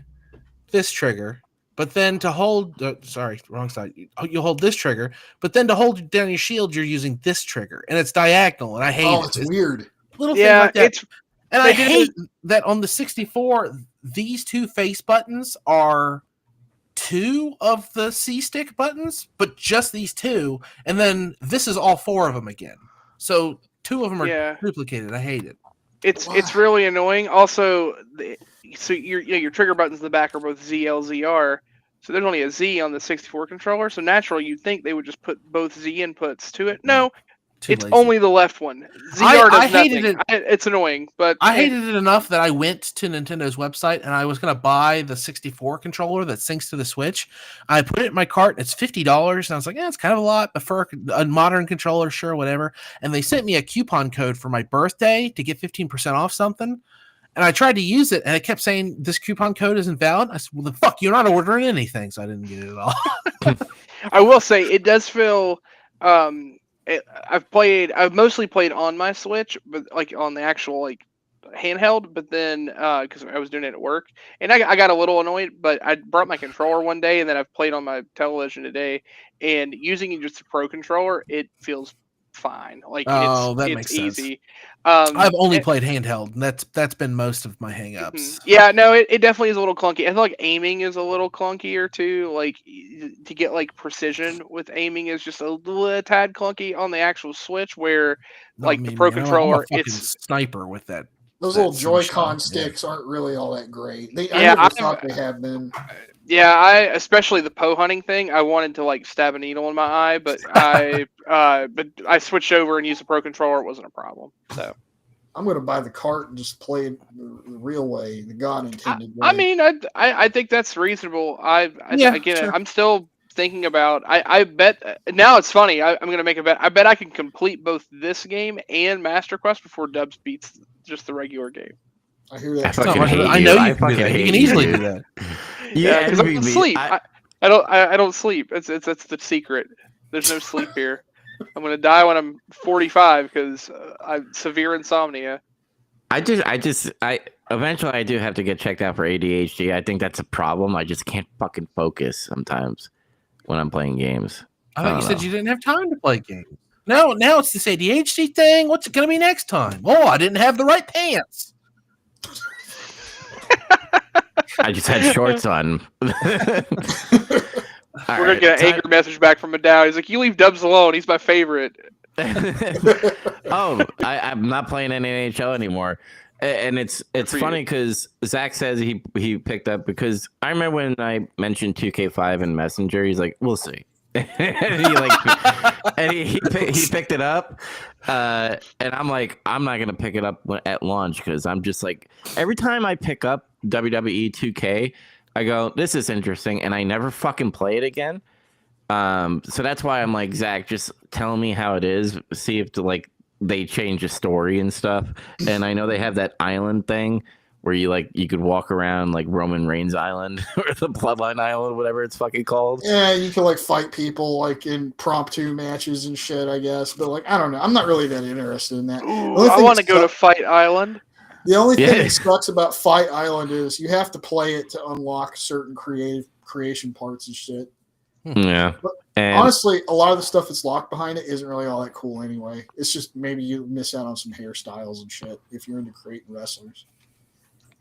this trigger, but then to hold. Sorry, wrong side. You hold this trigger, but then to hold down your shield, you're using this trigger, and it's diagonal, and I hate it.
It's weird.
Little things like that. And I
they did
hate that on the 64, these 2 face buttons are 2 of the C stick buttons, but just these 2, and then this is all 4 of them again. So 2 of them are duplicated. I hate it.
It's really annoying. Also, so your trigger buttons in the back are both ZLZR. So there's only a Z on the 64 controller. So naturally, you'd think they would just put both Z inputs to it. No, it's lazy. Only the left one. ZR does nothing. It's annoying, but
I hated it enough that I went to Nintendo's website and I was going to buy the 64 controller that syncs to the Switch. I put it in my cart. It's $50, and I was like, it's kind of a lot, but for a modern controller, sure, whatever. And they sent me a coupon code for my birthday to get 15% off something. And I tried to use it, and it kept saying this coupon code isn't valid. I said, well, then fuck, you're not ordering anything, so I didn't get it at all.
I will say it does feel. I've mostly played on my Switch, but like on the actual like handheld. But then because I was doing it at work, and I got a little annoyed. But I brought my controller one day, and then I've played on my television today. And using just a Pro controller, it feels fine. Like
that
it's
makes
easy.
sense. I've only played handheld, and that's been most of my hangups.
Yeah, no, it definitely is a little clunky. I feel like aiming is a little clunkier too. Like to get like precision with aiming is just a tad clunky on the actual Switch, where like the Pro controller, it's
sniper with that.
Those little Joy-Con sticks aren't really all that great. I never thought they have been.
Yeah, especially the Poe hunting thing. I wanted to like stab a needle in my eye, but I switched over and used the Pro controller. It wasn't a problem. So
I'm going to buy the cart and just play it the real way, the God intended way.
I mean, I think that's reasonable. Sure. I'm still thinking about. I bet now it's funny. I'm going to make a bet. I bet I can complete both this game and Master Quest before Dubs beats just the regular game.
I hear that.
I know you can do that. You can easily do that.
Yeah, because I don't sleep. I don't sleep. That's the secret. There's no sleep here. I'm gonna die when I'm 45 because I have severe insomnia.
Eventually I do have to get checked out for ADHD. I think that's a problem. I just can't fucking focus sometimes when I'm playing games.
I thought you said you didn't have time to play games. No, now it's this ADHD thing. What's it going to be next time? Oh, I didn't have the right pants.
I just had shorts on.
We're gonna get an angry message back from Maddow. He's like, "You leave Dubs alone. He's my favorite."
I'm not playing any NHL anymore, and it's funny because Zach says he picked up because I remember when I mentioned 2K5 in Messenger, he's like, "We'll see," and he picked it up, and I'm like, I'm not gonna pick it up at launch because I'm just like, every time I pick up WWE 2K, I go, this is interesting, and I never fucking play it again. So that's why I'm like, Zach, just tell me how it is. See if they change the story and stuff. And I know they have that island thing where you could walk around like Roman Reigns Island or the Bloodline Island, whatever it's fucking called.
Yeah, you can fight people in impromptu matches and shit, I guess. But I don't know. I'm not really that interested in that.
Ooh, I want to go to Fight Island.
The only thing that sucks about Fight Island is you have to play it to unlock certain creation parts and shit.
Yeah.
But honestly, a lot of the stuff that's locked behind it isn't really all that cool anyway. It's just maybe you miss out on some hairstyles and shit if you're into creating wrestlers.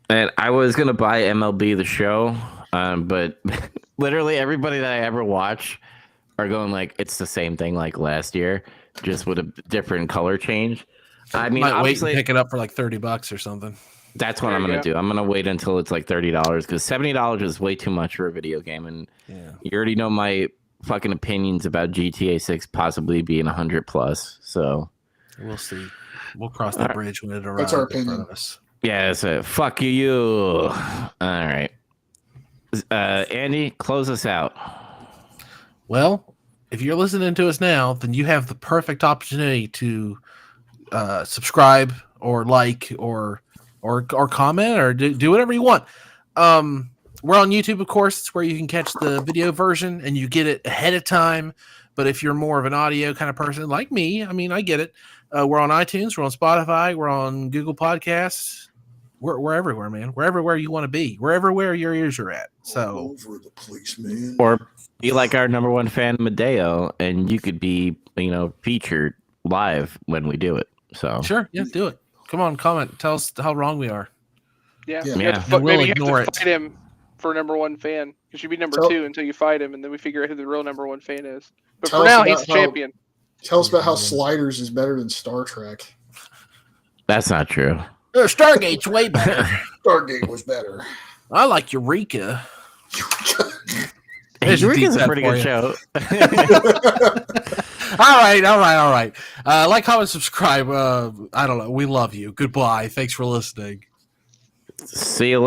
And I was going to buy MLB The Show, but literally everybody that I ever watch are going it's the same thing like last year, just with a different color change. I mean,
might wait and pick it up for $30 or something.
That's what I'm going to do. I'm going to wait until it's $30 because $70 is way too much for a video game. And you already know my fucking opinions about GTA 6 possibly being 100+. So
we'll see. We'll cross that bridge when it arrives.
That's our opinion.
Yeah, so fuck you. All right. Andy, close us out.
Well, if you're listening to us now, then you have the perfect opportunity to subscribe or like or comment or do whatever you want. We're on YouTube, of course. It's where you can catch the video version and you get it ahead of time. But if you're more of an audio kind of person like me, I mean, I get it. We're on iTunes, we're on Spotify, we're on Google Podcasts. We're everywhere, man. We're everywhere you want to be. We're everywhere your ears are at. So
all over the place, man.
Or be like our number one fan, Madeo, and you could be, featured live when we do it. So
sure, yeah, do it. Come on, comment. Tell us how wrong we are.
Yeah.
We'll
maybe you
ignore
have to fight him for number one fan. Because you'd be number two until you fight him, and then we figure out who the real number one fan is. But for now, he's the champion.
Tell us about how Sliders is better than Star Trek.
That's not true.
Stargate's way better.
Stargate was better.
I like Eureka.
Eureka's a pretty good show.
All right. Like, comment, subscribe. I don't know. We love you. Goodbye. Thanks for listening.
See you later.